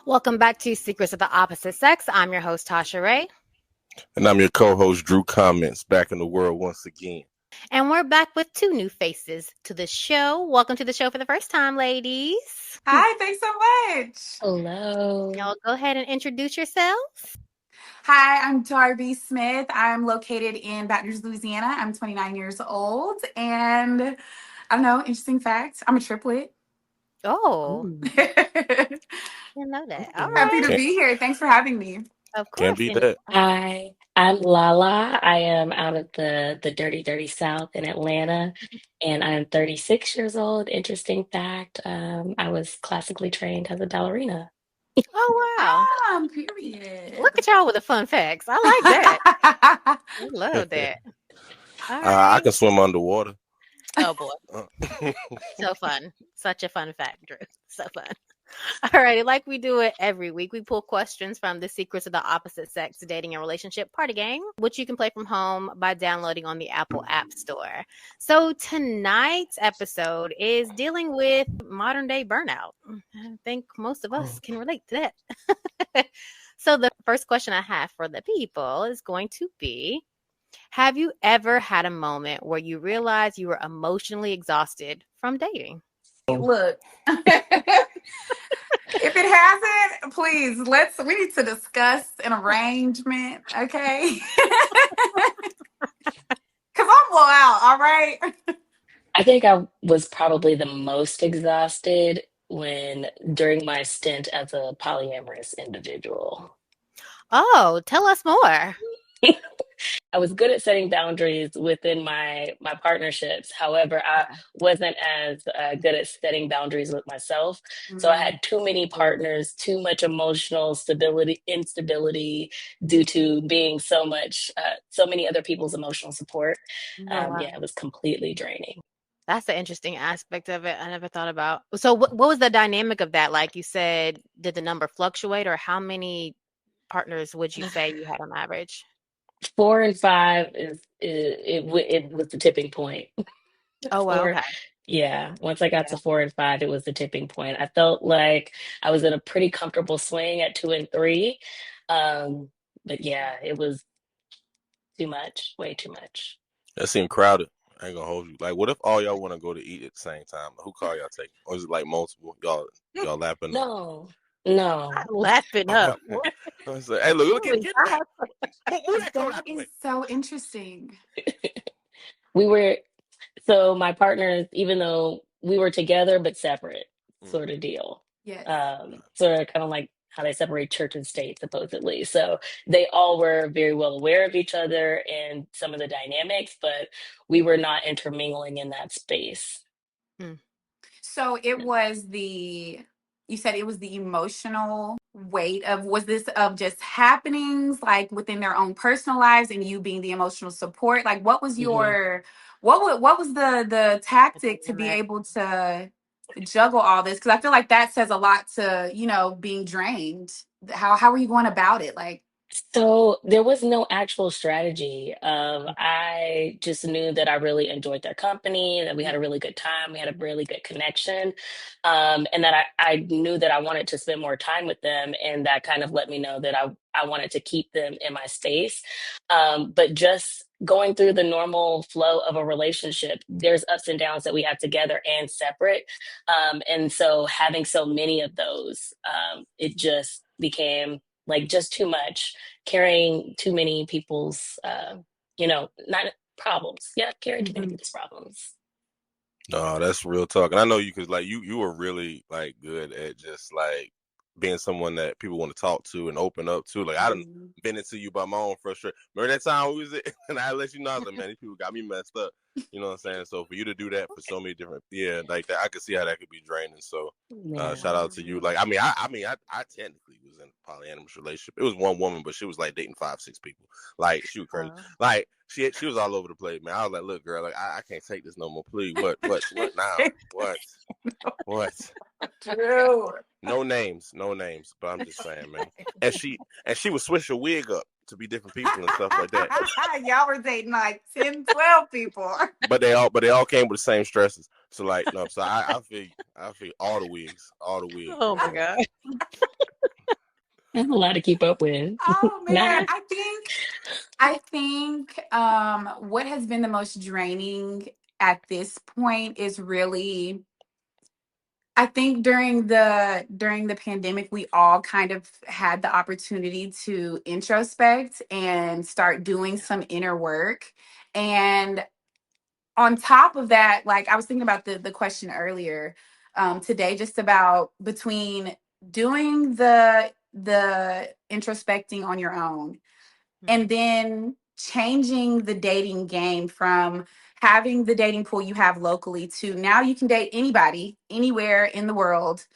Welcome back to Secrets of the Opposite Sex. I'm your host, Tasha Ray. And I'm your co-host, Drew Comments, back in the world once again. And we're back with two new faces to the show. Welcome to the show for the first time, ladies. Hi, thanks so much. Hello. Y'all go ahead and introduce yourselves. Hi, I'm Darby Smith. I'm located in Baton Rouge, Louisiana. I'm 29 years old. And I don't know, interesting fact, I'm a triplet. Oh, Ooh. Happy didn't know that. All to right. Can't, be here. Thanks for having me. Of can't course. beat And that. Hi, I'm LaLa. I am out of the dirty, dirty South in Atlanta, and I'm 36 years old. Interesting fact, I was classically trained as a ballerina. oh, wow. Period. Look at y'all with the fun facts. I like that. I love that. All I right. can swim underwater. Oh, boy. Uh, So fun. Such a fun fact, Drew. So fun. All righty, like we do it every week, we pull questions from the Secrets of the Opposite Sex Dating and Relationship Party Game, which you can play from home by downloading on the Apple App Store. So tonight's episode is dealing with modern day burnout. I think most of us can relate to that. So the first question I have for the people is going to be, have you ever had a moment where you realized you were emotionally exhausted from dating? Look, if it hasn't, please, we need to discuss an arrangement, okay? Because I'm blow out, all right? I think I was probably the most exhausted when during my stint as a polyamorous individual. Oh, tell us more. I was good at setting boundaries within my partnerships. However, I wasn't as good at setting boundaries with myself. So I Mm, had too many partners, too much emotional stability, instability due to being so many other people's emotional support. Oh, mm. wow. Yeah, it was completely draining. That's the interesting aspect of it. I never thought about. So, what was the dynamic of that? Like you said, did the number fluctuate, or how many partners would you say you had on average? 4 and 5 it was the tipping point. Oh, well, Four, okay. yeah. Once I got Yeah. to 4 and 5, it was the tipping point. I felt like I was in a pretty comfortable swing at 2 and 3. Um, but yeah, it was too much, way too much. that seemed crowded. I ain't gonna hold you. Like, what if all y'all want to go to eat at the same time? Who call y'all taking? Or is it like multiple? Y'all lapping up. No, no. Lapping up. What? I was like, hey, look, Holy get cow. back. Move that coat That out the way. is so interesting. We were so my partners, even though we were together but separate, sort Mm-hmm. of deal. Yes. Sort of kind of like how they separate church and state, supposedly. So they all were very well aware of each other and some of the dynamics, but we were not intermingling in that space. Mm. So you said it was the emotional weight of, was this of just happenings like within their own personal lives and you being the emotional support? Like what was Hmm. what was the The tactic to be dynamic. able to juggle all this? Because I feel like that says a lot to, being drained. How are you going about it? Like, So there was no actual strategy. I just knew that I really enjoyed their company, that we had a really good time, we had a really good connection, and that I knew that I wanted to spend more time with them, and that kind of let me know that I wanted to keep them in my space. But just going through the normal flow of a relationship, there's ups and downs that we have together and separate, and so having so many of those, it just became like just too much carrying too many people's not problems, yeah, carrying too many Mhm. people's problems. No, that's real talk. And I know you because like you were really like good at just like being someone that people want to talk to and open up to. Like I done Mhm. been into you by my own frustration. Remember that time we was it and I let you know I was like, man, these people got me messed up. You know what I'm saying? So for you to do that for so many different like that, I could see how that could be draining. So Yeah. shout out to you. Like I technically was in a polyamorous relationship. It was one woman, but she was like dating 5, 6 people. Like she was crazy. Oh. Like she was all over the place, man. I was like, look, girl, like I can't take this no more. Please, what now? What? True. No names, no names. But I'm just saying, man. And she would switch her wig up to be different people and stuff like that. Y'all were dating like 10, 12 people. But they all came with the same stresses. So like no, so I feel all the wigs, Oh my man. God. That's a lot to keep up with. Oh man, Nah. I think what has been the most draining at this point is really, I think during the pandemic we all kind of had the opportunity to introspect and start doing some inner work. And on top of that, like I was thinking about the question earlier today, just about between doing the introspecting on your own and then changing the dating game from having the dating pool you have locally to now you can date anybody anywhere in the world.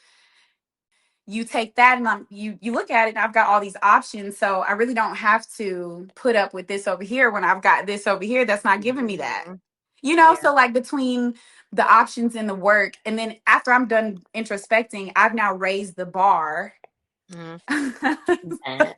You take that and you look at it and I've got all these options, so I really don't have to put up with this over here when I've got this over here that's not giving me that. Mhm. Yeah. So like between the options and the work, and then after I'm done introspecting, I've now raised the bar. Mhm. Nah.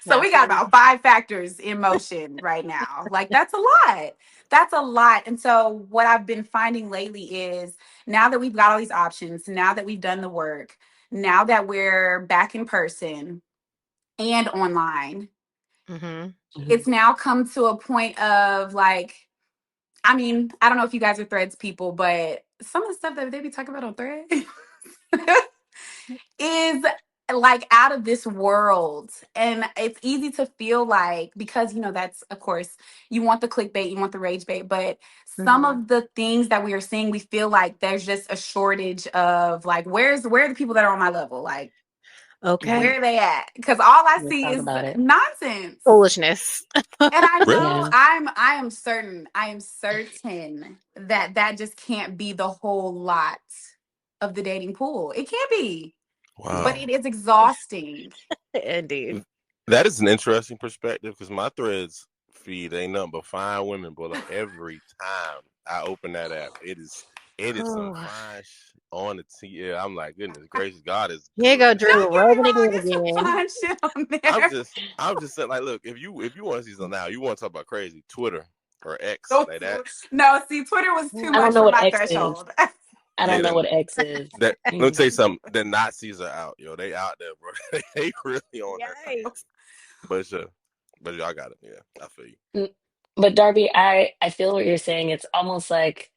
So we got about 5 factors in motion right now. Like that's a lot. That's a lot. And so what I've been finding lately is, now that we've got all these options, now that we've done the work, now that we're back in person and online, Mhm. it's now come to a point of like, I mean, I don't know if you guys are Threads people, but some of the stuff that they be talking about on Threads is like out of this world. And it's easy to feel like, because that's, of course, you want the clickbait, you want the rage bait, but some Mhm. of the things that we are seeing, we feel like there's just a shortage of like, where are the people that are on my level? Like, Okay. where are they at? Because all I Let's see talk is about it. nonsense. Foolishness. And I Really? know Yeah. I am certain that just can't be the whole lot of the dating pool. It can't be. But Wow. it is exhausting. Indeed. That is an interesting perspective because my Threads feed ain't nothing but fine women. But like every time I open that app, it is some Oh, fine on the T. Yeah, I'm like, goodness gracious, God is here you go, good. Drew, Don't get me rubbing it wrong, in it's some again. fun shit on I'm there. just saying, like, look, if you want to see something now, you want to talk about crazy Twitter or X Don't like do- that. No, see, Twitter was too I don't much know for what my X is. threshold. I Yeah, don't know then what X is. that let me Mm. tell you something. The Nazis are out, yo. They out there, bro. They really on that thing. Yikes. But sure, but y'all got it. Yeah, I feel you. Mm. But Darby, I feel what you're saying. It's almost like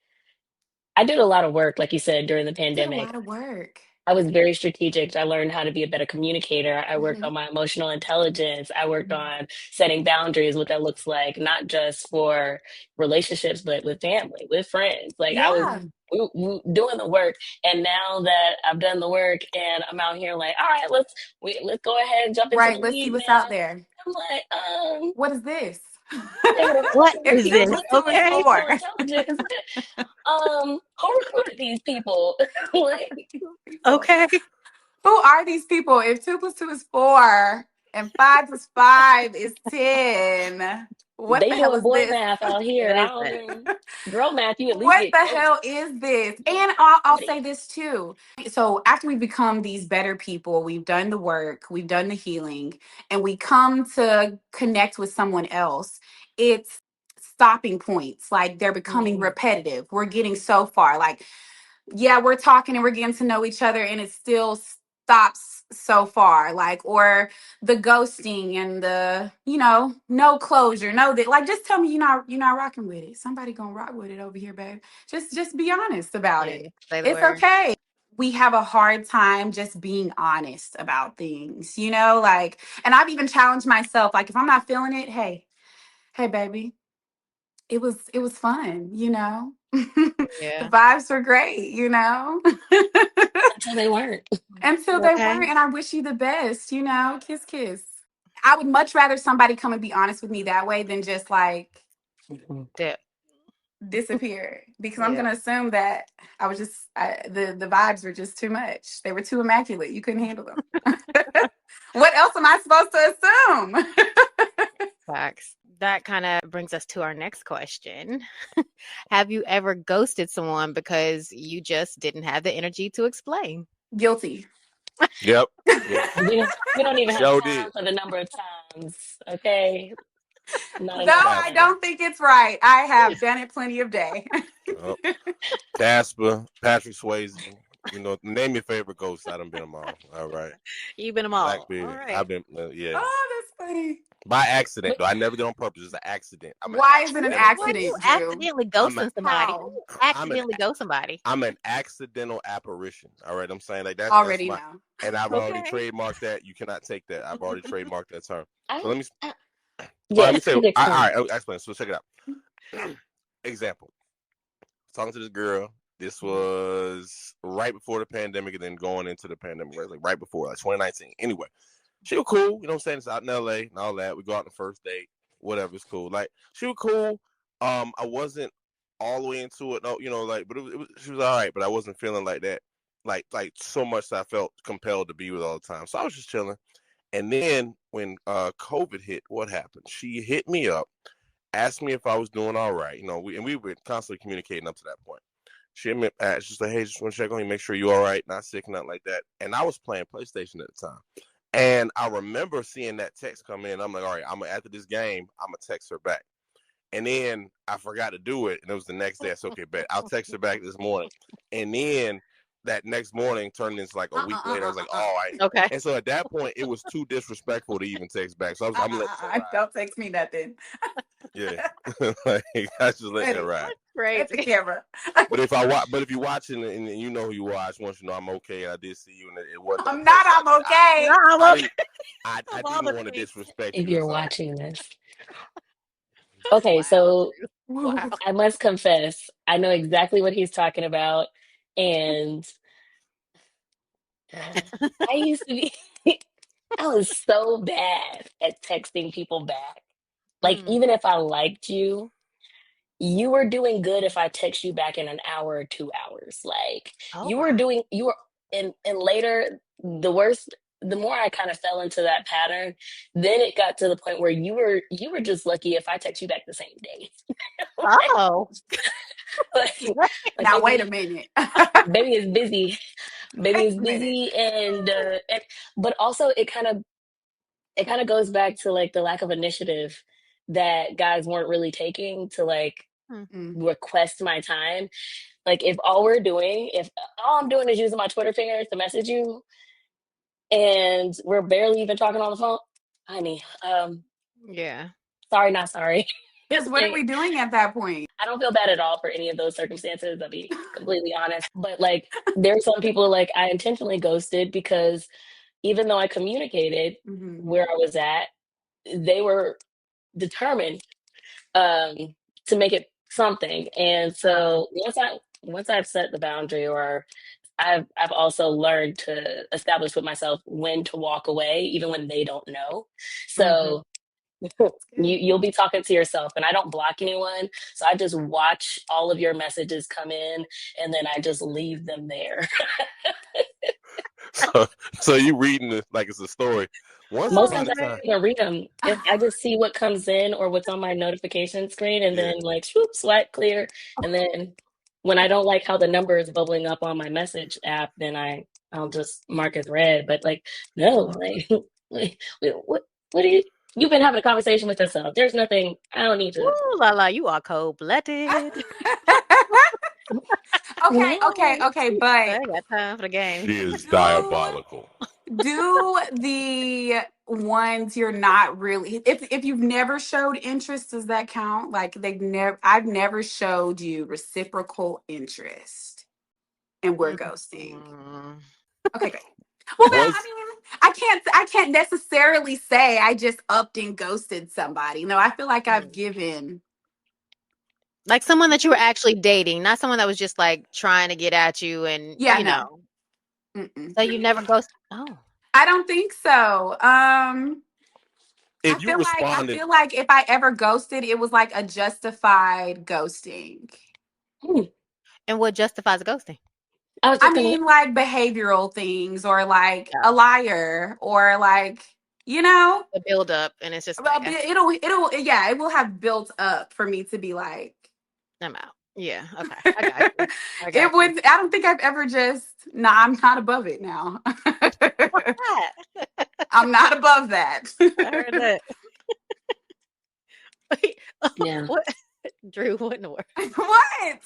I did a lot of work, like you said, during the Did a pandemic. lot of work. I was very strategic. I learned how to be a better communicator. I worked Hmm. on my emotional intelligence. I worked on setting boundaries, what that looks like, not just for relationships, but with family, with friends. Like I was Yeah. doing the work. And now that I've done the work and I'm out here like, all right, let's go ahead and jump into Right. the Let's see weeds what's out now. there. I'm like, What is this? negative. What If is two this? Negative. plus two is Okay. four. Emotional intelligence. Who recruited these people? Like, People. Okay. Who are these people? If 2 plus 2 is 4 and 5 plus 5 is 10, what they the hell doing is boy this? math out here. I don't Listen. know. Girl math, you at least What get the close. hell is this? And I'll say 40. this too. So after we become these better people, we've done the work, we've done the healing, and we come to connect with someone else. It's stopping points. Like they're becoming Mm. repetitive. We're getting so far. Like, yeah, we're talking and we're getting to know each other, and it still stops so far. Like, or the ghosting and the, no closure, no that. Like, just tell me you're not rocking with it. Somebody gonna rock with it over here, babe. Just be honest about Yeah. it. Say the It's word. okay. We have a hard time just being honest about things, like, and I've even challenged myself, like, if I'm not feeling it, hey baby, it was fun. The Yeah. vibes were great. Until they weren't. Until they Okay. weren't, and I wish you the best. Kiss kiss. I would much rather somebody come and be honest with me that way than just like Mhm. Dip. disappear, because I'm Yeah. gonna assume that the vibes were just too much. They were too immaculate. You couldn't handle them. What else am I supposed to assume? Facts. That kind of brings us to our next question. Have you ever ghosted someone because you just didn't have the energy to explain? Guilty. Yep. Yep. We don't even have Show time did. for the number of times. Okay. Not Though enough I Casper. time. don't think it's right. I have done it plenty of day. Yep. Casper. Patrick Swayze. Name your favorite ghost. I done been them all. All right. You've been them all. All Blackbeard. right. I've been, yeah. Oh, that's funny. By accident, though. I never did it on purpose. It's an accident. Why is it an Why you accident, Drew? accidentally ghosting somebody? How? You accidentally ghost somebody. I'm an accidental apparition. All right. I'm saying like that's Already that's now. and I've already Okay. trademarked that. You cannot take that. I've already trademarked that term. So let me Yes, say. please All explain. right. I'll explain. So check it out. Example. Talking to this girl. This was right before the pandemic, and then going into the pandemic. Like right before, like 2019. Anyway, she was cool. You know what I'm saying? It's out in LA and all that. We go out on the first date. Whatever, it's cool. Like she was cool. I wasn't all the way into it. No, but she was all right. But I wasn't feeling like that. Like so much that I felt compelled to be with all the time. So I was just chilling. And then when COVID hit, what happened? She hit me up, asked me if I was doing all right. We were constantly communicating up to that point. She hit me up, she's like, hey, just want to check on you, make sure you're all right, not sick, nothing like that. And I was playing PlayStation at the time. And I remember seeing that text come in. I'm like, all right, after this game, I'm going to text her back. And then I forgot to do it. And it was the next day. I said, okay, bet. I'll text her back this morning. And then that next morning turned into like a week later. I was like, all right. Okay. And so at that point, it was too disrespectful to even text back. So I'm letting it ride. Don't text me nothing. Yeah. Like, I just letting it ride. At the camera. But if you're watching and you know who you watch, once you know I'm okay, and I did see you, and it wasn't. I'm okay. I didn't want to disrespect you. If you're watching this. Okay, so Wow. I must confess, I know exactly what he's talking about. And I used to be, I was so bad at texting people back. Like, even if I liked you, you were doing good if I text you back in an hour or 2 hours. Like, and later, the more I kind of fell into that pattern, then it got to the point where you were just lucky if I text you back the same day. Oh. like, now wait a minute. Baby is busy. Baby is busy, and but also it kind of goes back to like the lack of initiative that guys weren't really taking to like request my time. Like if all I'm doing is using my Twitter fingers to message you, and we're barely even talking on the phone, honey. Yeah. Sorry, not sorry. Because what are we doing at that point? I don't feel bad at all for any of those circumstances, I'll be completely honest. But like there's some people like I intentionally ghosted because even though I communicated where I was at, they were determined to make it something. And so once I've set the boundary, or I've also learned to establish with myself when to walk away, even when they don't know. So you'll be talking to yourself, and I don't block anyone, so I just watch all of your messages come in, and then I just leave them there. So you reading it like it's a story. Most of the time, I don't read them. If I just see what comes in or what's on my notification screen, and then like swoop, swipe, clear, and then when I don't like how the number is bubbling up on my message app, then I'll just mark as read. But like, no, like what do you? You've been having a conversation with yourself. There's nothing. I don't need to. Ooh, LaLa, you are cold-blooded. Okay, but I got time for the game. She is diabolical. Do the ones you're not really, if you've never showed interest, does that count? Like I've never showed you reciprocal interest and we're ghosting. Okay, great. Well, then, I mean, I can't necessarily say I just upped and ghosted somebody. No, I feel like I've given. Like someone that you were actually dating, not someone that was just like trying to get at you and, you know. So you never ghosted? Oh. I don't think so. If you responded, I feel like if I ever ghosted, it was like a justified ghosting. And what justifies ghosting? I mean, like behavioral things, or like a liar, or like, the build up, and it's just like, it will have built up for me to be like, I'm out. Yeah, okay, I got you. I don't think I've ever I'm not above it now. I'm not above that. I heard that. Wait, yeah. What? Drew, what in the world? What?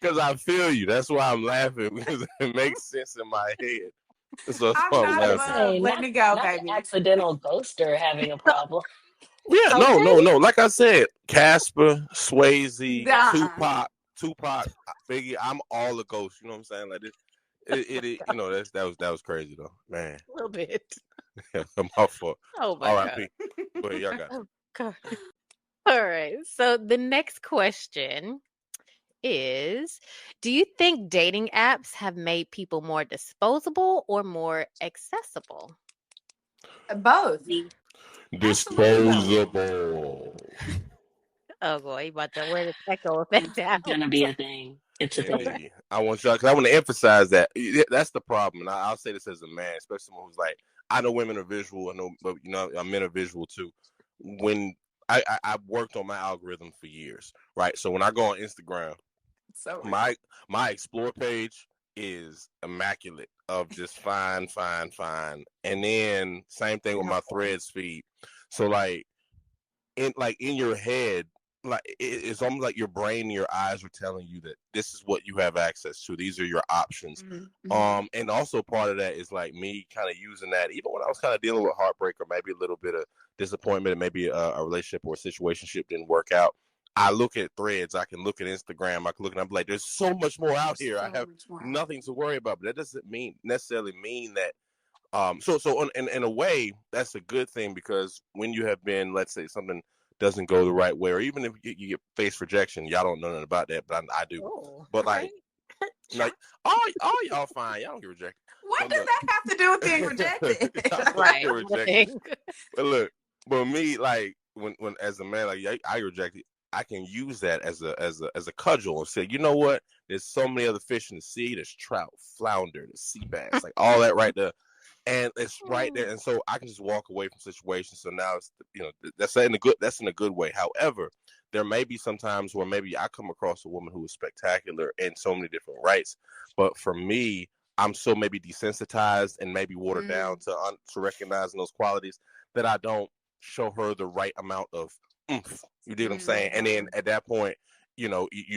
because I feel you. That's why I'm laughing because it makes sense in my head. So that's I'm why I'm not I laughing. above say letting not it go, not the baby. accidental ghoster having a problem. Yeah, no, Okay. no, no. Like I said, Casper, Swayze, Nuh-uh. Tupac, Biggie. I'm all a ghost. You know what I'm saying? Like this, you know, that was crazy though, man. A little bit. My fault. Oh my God. R.I.P. Go ahead, y'all got it. Oh God. All right. So the next question is, do you think dating apps have made people more disposable or more accessible? Both. The Absolutely both. Disposable. Oh boy, you about to wear the echo effect it's out. gonna be a thing. It's a thing. Indeed. I want y'all because I want to emphasize that. That's the problem. And I'll say this as a man, especially someone who's like, I know women are visual. I know, but men are visual too. When I worked on my algorithm for years, right? So when I go on Instagram, So real. my explore page is immaculate of just fine, fine, fine. And then same thing with my threads feed. So in your head, like it's almost like your brain and your eyes are telling you that this is what you have access to. These are your options. And also part of that is like me kind of using that, even when I was kind of dealing with heartbreak or maybe a little bit of disappointment, and maybe a relationship or a situationship didn't work out. I look at threads, I can look at Instagram, I can look and I'm like, there's so much more out here. I have nothing to worry about. But that doesn't necessarily mean that in a way, that's a good thing because when you have been, let's say, something doesn't go the right way, or even if you get face rejection, y'all don't know nothing about that, but I do. Oh, But okay. like all y'all fine, y'all don't get rejected. What But does look, that have to do with being rejected? y'all don't Right. get rejected. Nothing. But look, but me, like when as a man, like I rejected, I can use that as a cudgel and say, you know what? There's so many other fish in the sea. There's trout, flounder, there's sea bass, like all that right there. And it's right there, and so I can just walk away from situations. So now it's that's in a good way. However, there may be some times where maybe I come across a woman who is spectacular in so many different rights, but for me, I'm so maybe desensitized and maybe watered down to recognizing those qualities that I don't show her the right amount of oomph. You dig what I'm saying? And then at that point, you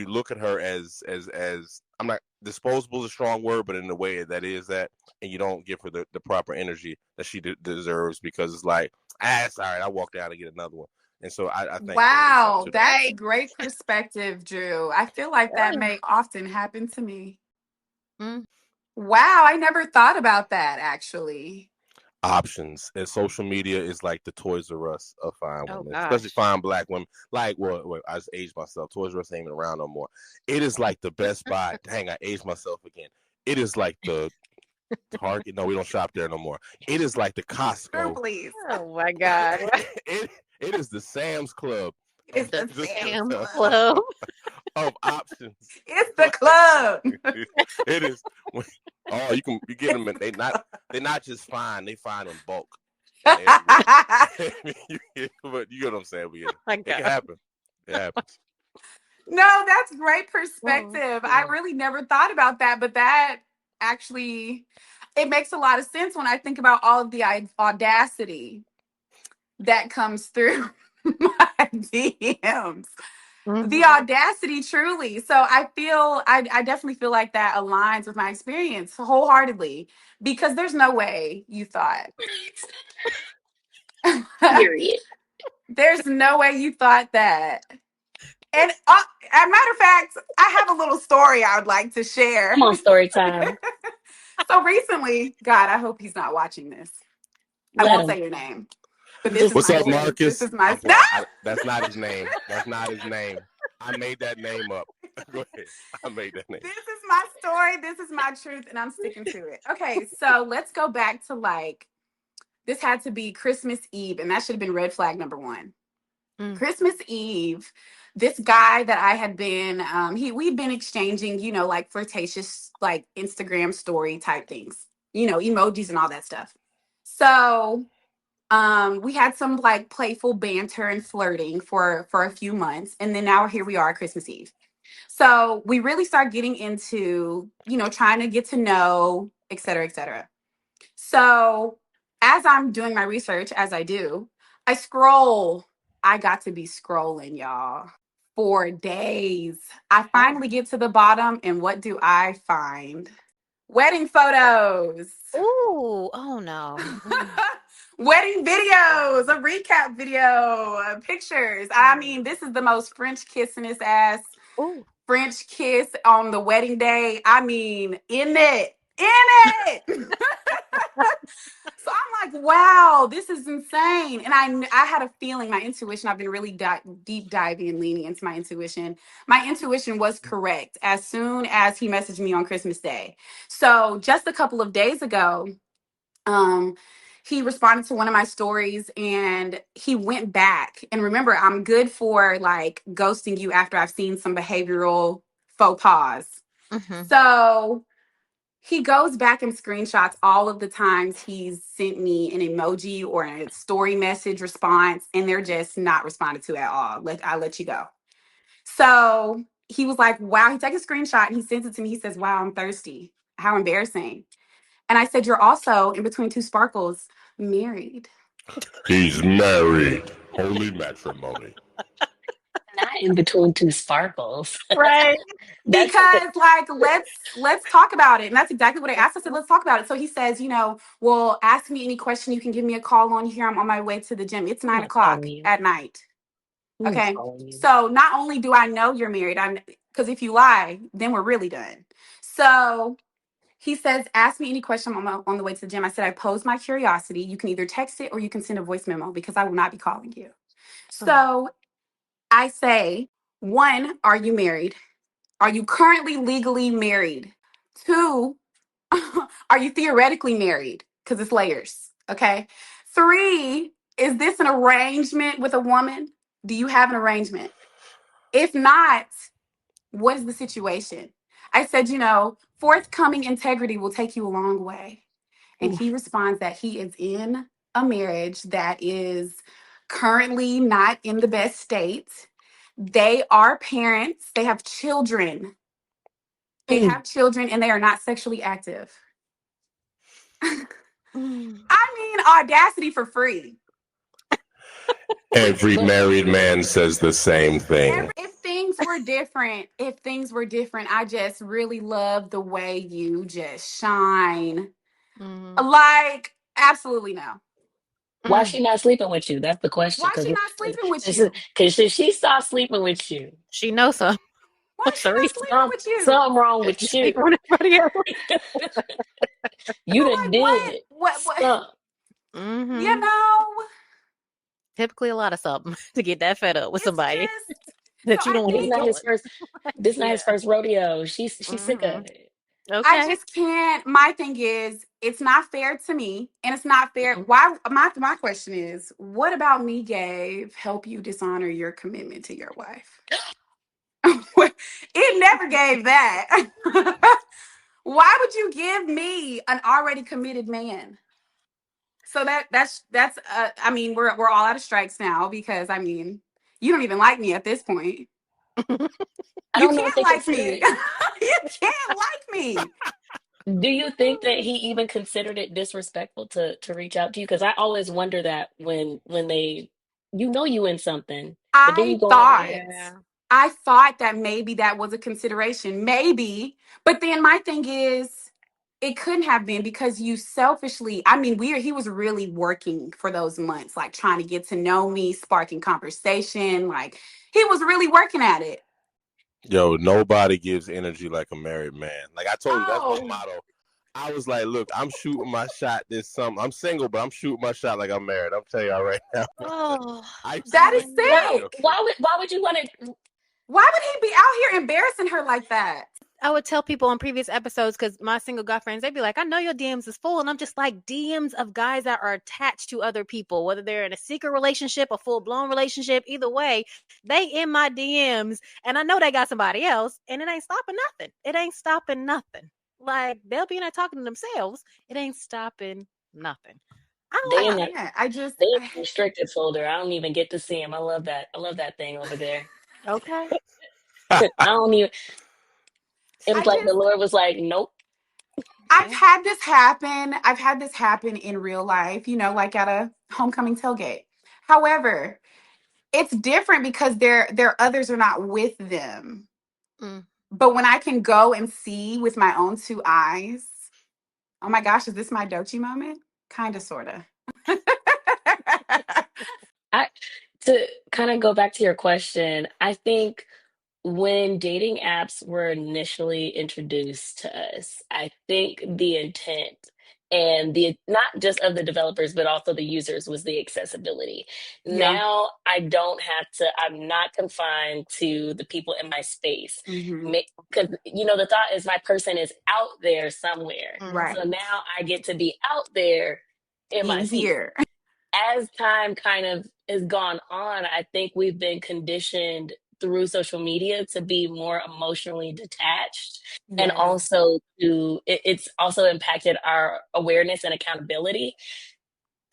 look at her as I'm not disposable is a strong word, but in the way that is that, and you don't give her the proper energy that she deserves because it's like, it's all right. I walked out and get another one. And so I think Wow, that's Right. great perspective, Drew. I feel like that Yeah. may often happen to me. Mm. Wow, I never thought about that actually. options, and social media is like the Toys R Us of fine Oh women, especially gosh. fine black women. Like, well, I just aged myself. Toys R Us ain't even around no more. It is like the Best Buy. Dang, I aged myself again. It is like the Target. No, we don't shop there no more. It is like the Drew, Costco. please. Oh my God. It is the Sam's Club It's The the Sam's Sam's Club. Club. of options. It's the club. It is. Oh, you get them. They're not just fine. They fine in bulk. But you get what I'm saying. Oh my It can God. happen. It happens. No, that's great Oh, perspective. I yeah. really never thought about that, but that actually it makes a lot of sense when I think about all of the audacity that comes through my DMs. The Mhm. audacity, truly. So I definitely feel like that aligns with my experience wholeheartedly because there's no way you thought. Period. There's no way you thought that. And as a matter of fact, I have a little story I would like to share. Come on, story time. So recently, God, I hope he's not watching this. I Let won't him. say your name, but this is What's my up, truth. This Marcus? is my I'm no. playing. That's not his name. That's not his name. I made that name up. Go ahead. I made that name. This is my story. This is my truth, and I'm sticking to it. Okay, so let's go back to this had to be Christmas Eve, and that should have been red flag number one. Mm. Christmas Eve, this guy that I had been, we'd been exchanging, like flirtatious, like Instagram story type things, emojis and all that stuff. So, we had some like playful banter and flirting for a few months, and then now here we are, Christmas Eve. So we really start getting into, trying to get to know, et cetera, et cetera. So as I'm doing my research, as I do, I scroll. I got to be scrolling, y'all. for days. I finally get to the bottom, and what do I find? Wedding photos. Ooh, oh no. Wedding videos, a recap video, pictures. I mean, this is the most French kissingest ass Ooh. French kiss on the wedding day. I mean, in it. So I'm like, wow, this is insane. And I had a feeling, my intuition, I've been really deep diving and leaning into my intuition. My intuition was correct as soon as he messaged me on Christmas Day. So just a couple of days ago, um, he responded to one of my stories and he went back. And remember, I'm good for like ghosting you after I've seen some behavioral faux pas. Mm-hmm. So he goes back and screenshots all of the times he's sent me an emoji or a story message response, and they're just not responded to at all. I'll let you go. So he was like, wow, he took a screenshot and he sends it to me. He says, wow, I'm thirsty. How embarrassing. And I said, you're also, in between two sparkles, married. He's married. Holy matrimony. Not in between two sparkles. Right. Because like let's talk about it. And that's exactly what I asked. I said, let's talk about it. So he says, well, ask me any question. You can give me a call on here. I'm on my way to the gym. It's 9:00 at night. Okay. So not only do I know you're married, because if you lie, then we're really done. So he says, ask me any question. I'm on the way to the gym. I said, I posed my curiosity. You can either text it or you can send a voice memo because I will not be calling you. So I say, 1, are you married? Are you currently legally married? 2, are you theoretically married? Because it's layers. Okay. 3, is this an arrangement with a woman? Do you have an arrangement? If not, what is the situation? I said, forthcoming integrity will take you a long way. And he responds that he is in a marriage that is currently not in the best state. They are parents, they have children. They have children and they are not sexually active. I mean, audacity for free. Every married man says the same thing. If things were different, I just really love the way you just shine. Like, absolutely no. Why is she not sleeping with you? That's the question. Why is she not sleeping with you? Because if she stopped sleeping with you, she knows something. Why is she not sleeping with you? Something wrong with you. Sleeping with everybody else. You done did what? Mm-hmm. Typically a lot of something to get that fed up with somebody that you don't This not his first rodeo. She's sick of it. Okay. I just can't. My thing is, it's not fair to me, and it's not fair. Why? My question is, what about me, Gabe, help you dishonor your commitment to your wife? It never gave that. Why would you give me an already committed man? So that's I mean, we're all out of strikes now because I mean, you don't even like me at this point. You can't like me. You can't like me. Do you think that he even considered it disrespectful to reach out to you? Because I always wonder that when they, you in something, but then you go I thought that maybe that was a consideration, maybe. But then my thing is, it couldn't have been because you selfishly. I mean, he was really working for those months, like trying to get to know me, sparking conversation. Like he was really working at it. Yo, nobody gives energy like a married man. Like I told you, that's my motto. I was like, look, I'm shooting my shot this summer. I'm single, but I'm shooting my shot like I'm married. I'm telling y'all right now. That is sick. Why would you want to? Why would he be out here embarrassing her like that? I would tell people on previous episodes, because my single girlfriends, they'd be like, I know your DMs is full. And I'm just like, DMs of guys that are attached to other people, whether they're in a secret relationship, a full-blown relationship, either way, they in my DMs. And I know they got somebody else, and it ain't stopping nothing. It ain't stopping nothing. Like, they'll be in there talking to themselves. It ain't stopping nothing. They in the restricted folder. I don't even get to see them. I love that. I love that thing over there. Okay. I don't even. It was the Lord was like, nope. I've had this happen in real life, like at a homecoming tailgate. However, it's different because their others are not with them. Mm. But when I can go and see with my own two eyes, oh my gosh, is this my Dochi moment? Kind of, sort of. I to kind of go back to your question, I think when dating apps were initially introduced to us, I think the intent and the not just of the developers but also the users was the accessibility. Yeah. Now I don't have to, I'm not confined to the people in my space. Hmm. Because the thought is my person is out there somewhere. Right. So Mhm. now I get to be out there in my In seat. here. As time kind of has gone on, I think we've been conditioned through social media to be more emotionally detached, and Yes. also it's also impacted our awareness and accountability.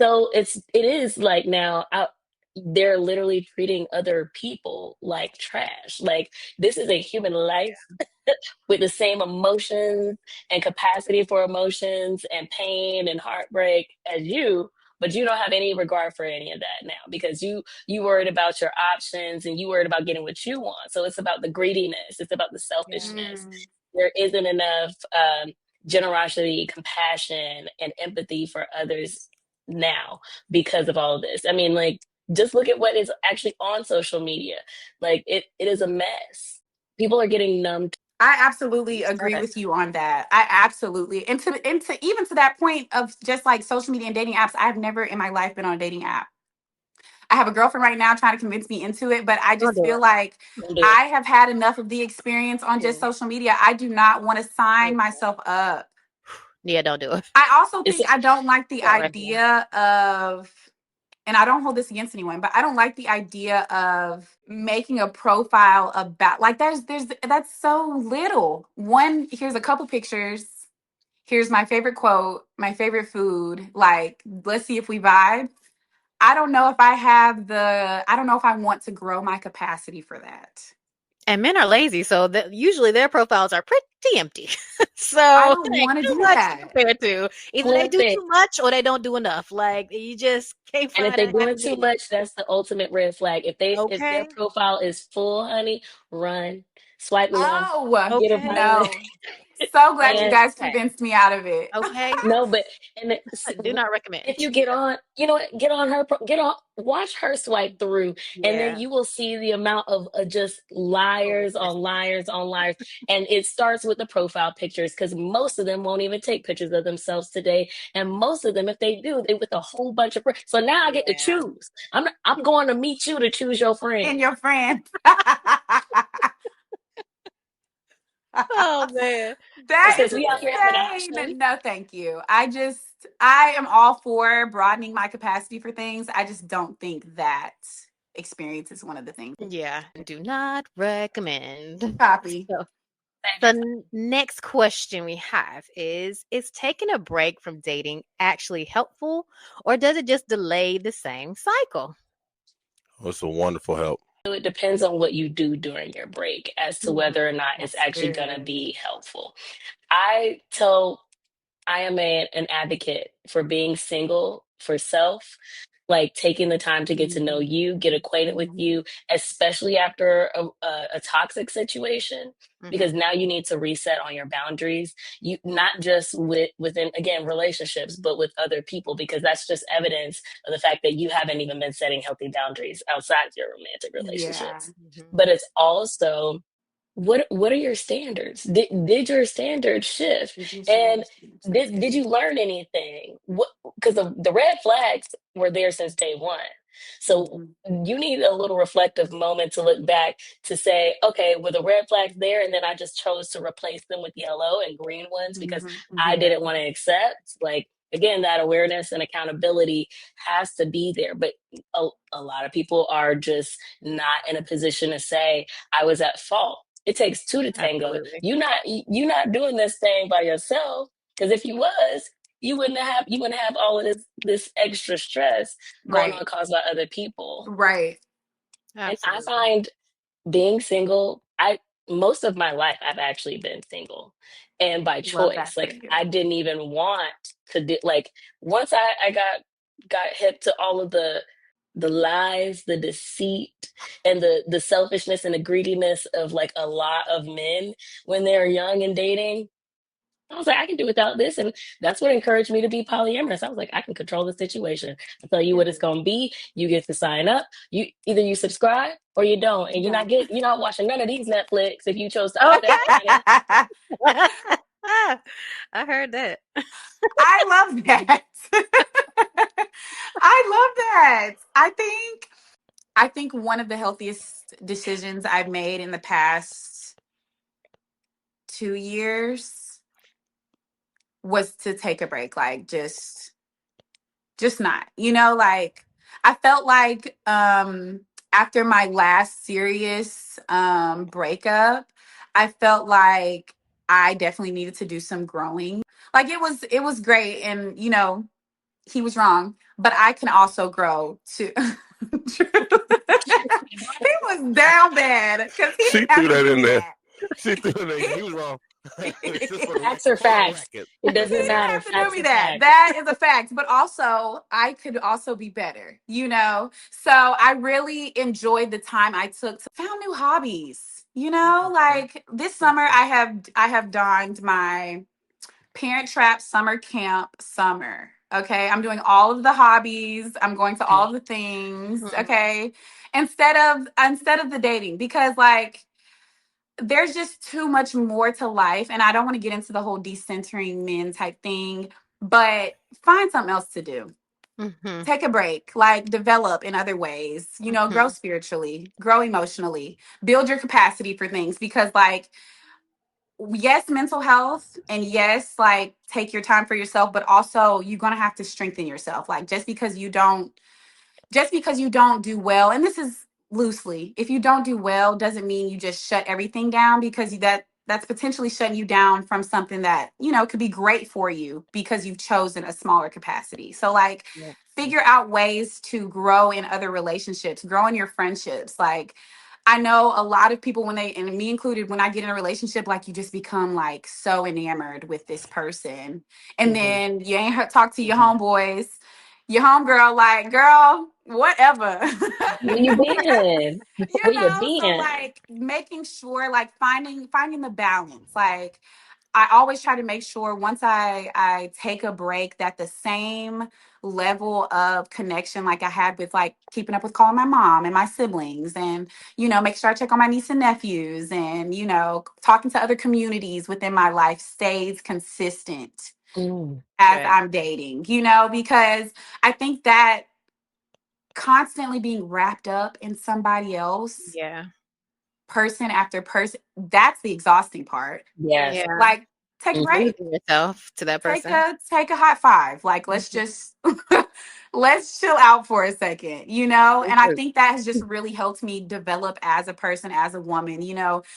So it is like now they're literally treating other people like trash. Like, this is a human life with the same emotions and capacity for emotions and pain and heartbreak as you, but you don't have any regard for any of that now because you worried about your options and you worried about getting what you want. So it's about the greediness, it's about the Yeah. selfishness. Mm. There isn't enough generosity, compassion, and empathy for others now because of all of this. I mean, like, just look at what is actually on social media. Like, it is a mess. People are getting numb to I absolutely agree Right. with you on that. I absolutely, and to even to that point of just like social media and dating apps, I've never in my life been on a dating app. I have a girlfriend right now trying to convince me into it, but I Don't just do feel it. like Don't do it. I have had enough of the experience on just Yeah. social media. I do not want to sign Yeah. myself up. Yeah, don't do it. I also It's think I don't like the Don't recommend. idea of, and I don't hold this against anyone, but I don't like the idea of making a profile about, like, there's that's so little. One, here's a couple pictures. Here's my favorite quote, my favorite food. Like, let's see if we vibe. I don't know if I don't know if I want to grow my capacity for that. And men are lazy, so usually their profiles are pretty empty. I So don't it ain't want to too do much to that. compare to. Either they flip do it. too much or they don't do enough. Like, you just can't And if find they're a happy doing too medium. much, that's the ultimate red flag. If their Okay. profile is full, honey, run. Swipe left. Oh, Get a Okay. bean. no. So glad you And guys Okay. convinced me out of it. Okay. no, but Do not recommend. if you get on, get on get on, watch her swipe through, and then Yeah. you will see the amount of just liars Foolishness. on liars on liars. And it starts with the profile pictures because most of them won't even take pictures of themselves today, and most of them, if they do, they with a whole bunch of. So now I get to Yeah. choose. I'm going to meet you to choose your And friend. your friend. Oh man. That Oh Because is we man. out here having insane. options. No, thank you. I am all for broadening my capacity for things. I just don't think that experience is one of the things. Yeah. Do not recommend. Copy. So the next question we have is taking a break from dating actually helpful or does it just delay the same cycle? Oh, it's a wonderful help. So it depends on what you do during your break as to whether or not it's That's actually going to good. be helpful. I tell I am an advocate for being single for self, like taking the time to get to know Mhm. you, get acquainted with Mhm. you, especially after a toxic situation, Hmm. because now you need to reset on your boundaries. You not just within again relationships, but with other people, because that's just evidence of the fact that you haven't even been setting healthy boundaries outside your romantic Yeah. relationships. Hmm. But it's also what are your standards? Did your standards shift? Did you share And this? That's did good. you learn anything? What, because the red flags were there since day one. So Mhm. you need a little reflective moment to look back to say, okay, were the red flags there? And then I just chose to replace them with yellow and green ones because Mhm. I Yeah. didn't want to accept. Like, again, that awareness and accountability has to be there. But a lot of people are just not in a position to say, I was at fault. It takes two to tango. Absolutely. You not doing this thing by yourself. Because if you was, you wouldn't have all of this extra stress going Right. on caused by other people. Right. And I Absolutely. find being single, I most of my life I've actually been single, and by Love that choice. for Like, you. I didn't even want to do. Like, once I got hip to all of the the lies, the deceit, and the selfishness and the greediness of like a lot of men when they're young and dating. I was like, I can do without this. And that's what encouraged me to be polyamorous. I was like, I can control the situation. I tell you what it's gonna be. You get to sign up. You either you subscribe or you don't. And you're not watching none of these Netflix if you chose to opt out, honey. I heard that. I love that. I love that. I think one of the healthiest decisions I've made in the past 2 years was to take a break. Like just not. Like I felt like after my last serious breakup, I felt like I definitely needed to do some growing. Like it was great, and he was wrong, but I can also grow too. He was down bad because he She didn't have threw to that do in there. that. She threw it in. He was wrong. Just for Facts are for the facts. record. It He doesn't didn't matter. have to do Facts me are that. facts. That is a fact. But also, I could also be better, So I really enjoyed the time I took to found new hobbies. Like this summer, I have donned my Parent Trap summer camp summer. Okay, I'm doing all of the hobbies. I'm going to all the things. Mhm. Okay, instead of the dating, because like there's just too much more to life, and I don't want to get into the whole decentering men type thing, but find something else to do. Mhm. Take a break, like develop in other ways, grow Mhm. spiritually, grow emotionally, build your capacity for things, because like yes, mental health, and yes, like take your time for yourself, but also you're going to have to strengthen yourself. Like just because you don't do well, and this is loosely, if you don't do well doesn't mean you just shut everything down, because that's potentially shutting you down from something that could be great for you because you've chosen a smaller capacity. So like Yeah. figure out ways to grow in other relationships, grow in your friendships. Like I know a lot of people, when they, and me included, when I get in a relationship, like you just become like so enamored with this person, and Mhm. then you ain't talk to your homeboys, your homegirl, like, girl, whatever. Where you been? Where you So been? like making sure, like finding the balance. Like I always try to make sure once I take a break, that the same level of connection like I had with like keeping up with calling my mom and my siblings, and make sure I check on my niece and nephews, and talking to other communities within my life stays consistent Mm. as Right. I'm dating, because I think that constantly being wrapped up in somebody else, Yeah. person after person, that's the exhausting part. Yes. Yeah. Like, take a Mhm. break. Losing yourself to that Take person. a high five. Like, let's Mhm. just let's chill out for a second, Me And I too. think that has just really helped me develop as a person, as a woman,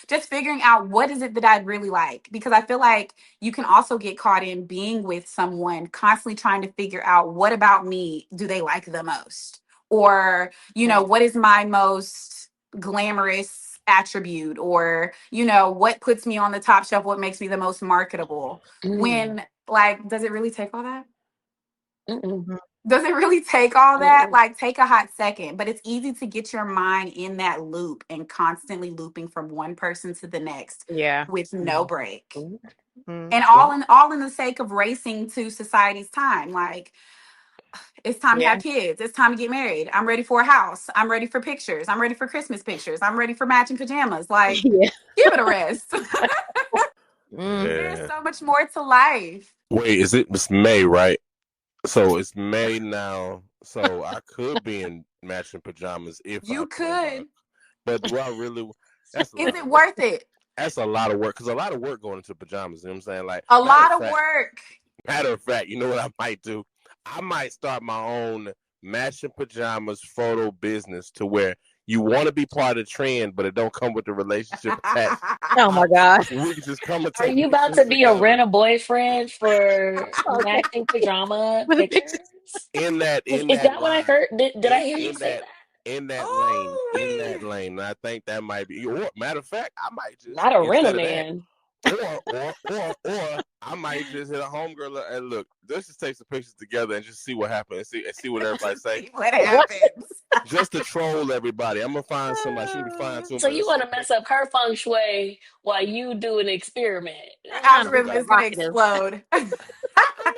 just figuring out what is it that I really like. Because I feel like you can also get caught in being with someone, constantly trying to figure out what about me do they like the most? Or, Right. what is my most glamorous attribute? Or, what puts me on the top shelf, what makes me the most marketable? Mm. When, like, does it really take all that? Mm-mm. Mhm. Does it really take all that? Mm-mm. Like, take a hot second. But it's easy to get your mind in that loop and constantly looping from one person to the next Yeah. with no break. Mm. And Mhm. all in the sake of racing to society's time. Like, it's time to Yeah. have kids. It's time to get married. I'm ready for a house. I'm ready for pictures. I'm ready for Christmas pictures. I'm ready for matching pajamas. Like, Yeah. give it a rest. Mm. There's Yeah. so much more to life. Wait, it's May, right? So it's May now. So I could be in matching pajamas if I You play my. could. But do I really? That's a Is lot it of work. worth it? That's a lot of work because a lot of work going into pajamas. You know what I'm saying? Like A lot of work. matter of fact, you know what I might do? I might start my own matching pajamas photo business to where you want to be part of the trend, but it don't come with the relationship attached. Oh my God. We can just come and Are take you about pictures to be a together. rent a boyfriend for Okay. matching pajama With the pictures? pictures. In that in Is that that what I line, heard? Did I hear you in say that that? in that lane, in Oh, that lane. And I think that might be. Or, matter of fact, I might just Not a rent a instead of that, man. Or I might just hit a homegirl and look, let's just take some pictures together and just see what happens and see what everybody Just say. see what What? happens. Just to troll everybody. I'm gonna find somebody. She'll be fine too, So but you let's want take to mess up her feng shui while you do an experiment. Kind of Algorithm is gonna provocative. explode.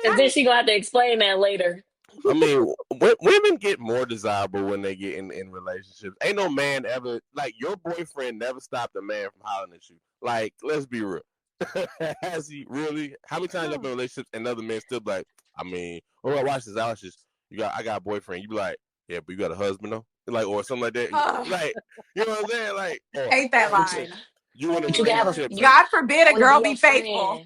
And then she gonna have to explain that later. I mean, women get more desirable when they get in relationships. Ain't no man ever like your boyfriend never stopped a man from hollering at you. Like, let's be real. Has he really? How many times I've been in relationships and other men still be like, I mean, oh, I watch this. I got a boyfriend. You be like, yeah, but you got a husband though, like, or something like that. Oh, Like, you know what I'm saying? Like, hate that or But you, line. you in a but you can have relationship and God forbid a want to be girl your be faithful.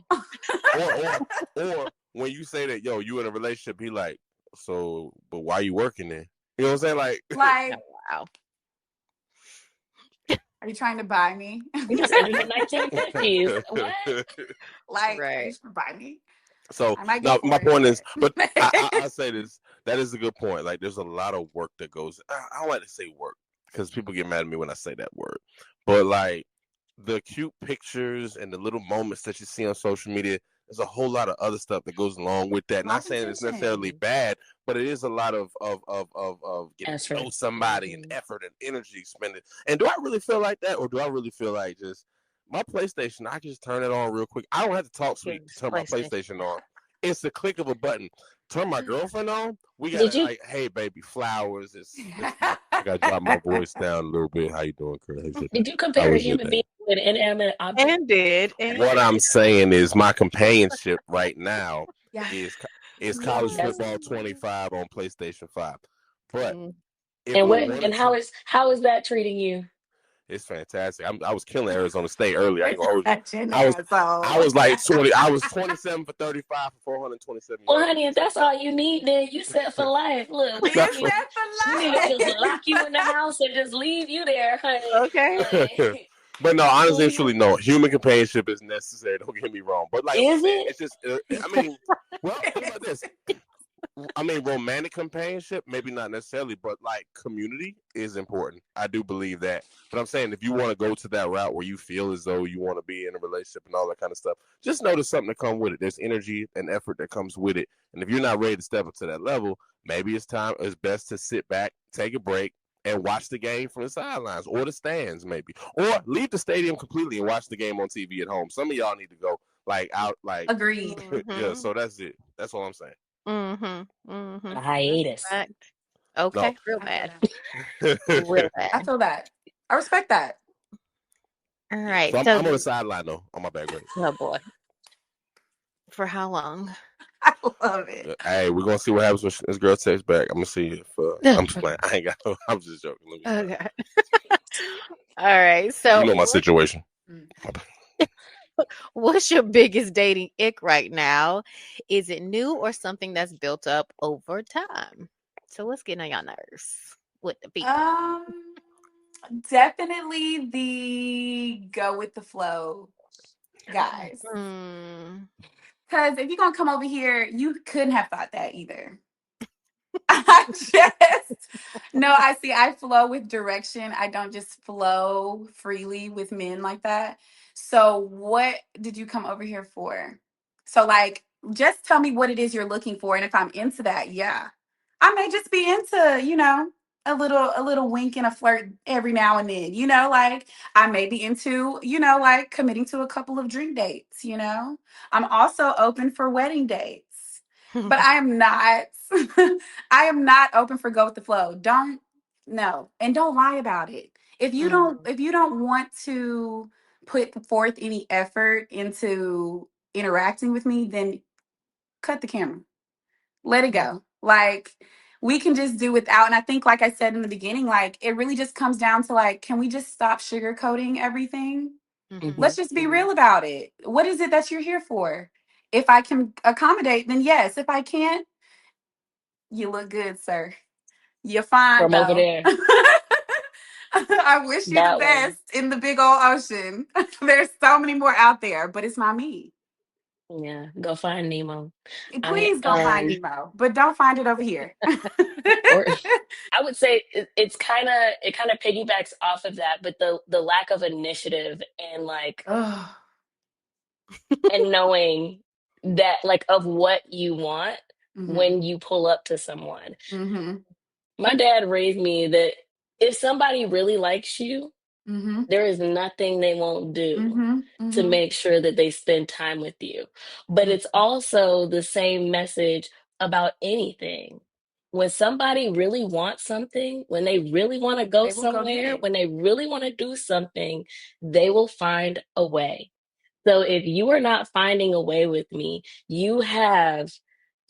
friend. or when you say that, yo, you in a relationship, he like, so, but why you working then? You know what I'm saying? Like, Like, Wow. are you trying to buy me? You said you the 1950s. What? Like, are you Right. trying to buy me? so I might go now my for point is, but I it. say this, that is a good point. Like, there's a lot of work that goes. I don't like to say work because people get mad at me when I say that word, but like the cute pictures and the little moments that you see on social media. There's a whole lot of other stuff that goes along with that. Not saying it's necessarily Competition. bad, but it is a lot of getting to know Effort. somebody and Mhm. effort and energy expended. And do I really feel like that, or do I really feel like just my PlayStation? I can just turn it on real quick. I don't have to talk sweet to Yes, turn my PlayStation. PlayStation on. It's the click of a button. Turn my girlfriend on. We got Did to you like, hey baby, flowers. I got to drop my voice down a little bit. How you doing, girl? did you How compare a was your human day? being to an inanimate object? And did. And What I'm saying is my companionship right now Yeah. is is college That's football 25 on PlayStation 5. But mm, if and I what wanted and to, how is that treating you? it's fantastic. I was killing Arizona State earlier. I ain't gonna hold you. Such an I was I asshole. was like 20. I was 27 for 35 for 427 Well, yards. honey, if that's all you need, then you set for life. Look, we You That's need what. set we need to just lock for you in the life. house and just leave you there, honey. okay. Like, But no, honestly, mhm. truly, no. Human companionship is necessary. Don't get me wrong. But like I'm Is saying, it? it's just. I mean, well, think about this. I mean, romantic companionship, maybe not necessarily, but like community is important. I do believe that. But I'm saying if you want to go to that route where you feel as though you want to be in a relationship and all that kind of stuff, just know there's something to come with it. There's energy and effort that comes with it. And if you're not ready to step up to that level, maybe it's best to sit back, take a break, and watch the game from the sidelines or the stands, maybe. Or leave the stadium completely and watch the game on TV at home. Some of y'all need to go like out like Agreed. yeah, Mm-hmm. so that's it. That's all I'm saying. Mm-hmm. Mm-hmm. A That's hiatus. a fact. No. Okay. Real I feel bad. that. Real I bad. feel that. I respect that. All Yeah, so right. I'm So, on the sideline though. On my back, right? oh boy. For how long? I love it. Hey, we're gonna see what happens when this girl texts back. I'm gonna see if I'm just playing. I ain't got. I'm just joking. Let me stop. Okay. All right. You So, know my situation. Mm. what's your biggest dating ick right now? Is it new or something that's built up over time? So, what's getting on your nerves with the people? Um, Definitely the go with the flow guys. Mm. Because if you're gonna come over here, you couldn't have thought that either. I just no, I see. I flow with direction. I don't just flow freely with men like that. So, what did you come over here for? So, like, just tell me what it is you're looking for, and if I'm into that, yeah, I may just be into, a little wink and a flirt every now and then. Like I may be into, like committing to a couple of dream dates. I'm also open for wedding dates, but I am not. I am not open for go with the flow. Don't no, and don't lie about it. Mm. If you don't want to put forth any effort into interacting with me, then cut the camera. Let it go. Like we can just do without. And I think, like I said in the beginning, like it really just comes down to like, can we just stop sugarcoating everything? Mhm. Let's Hmm. just be real about it. What is it that you're here for? If I can accommodate, then yes. If I can't, you look good, sir. You're fine From over though. there, I wish you the that way. best in the big old ocean. There's so many more out there, but it's not me. Yeah, go find Nemo. I Please go find Nemo, but don't find it over here. or I would say it kind of piggybacks off of that, but the lack of initiative and like Ugh. and knowing that, like, of what you want Mm-hmm. when you pull up to someone. Mm-hmm. My dad raised me that if somebody really likes you, Mm-hmm. there is nothing they won't do Mm-hmm. to Mm-hmm. make sure that they spend time with you. But it's also the same message about anything. When somebody really wants something, when they really want to go They will go get somewhere, it. when they really want to do something, they will find a way. So if you are not finding a way with me, you have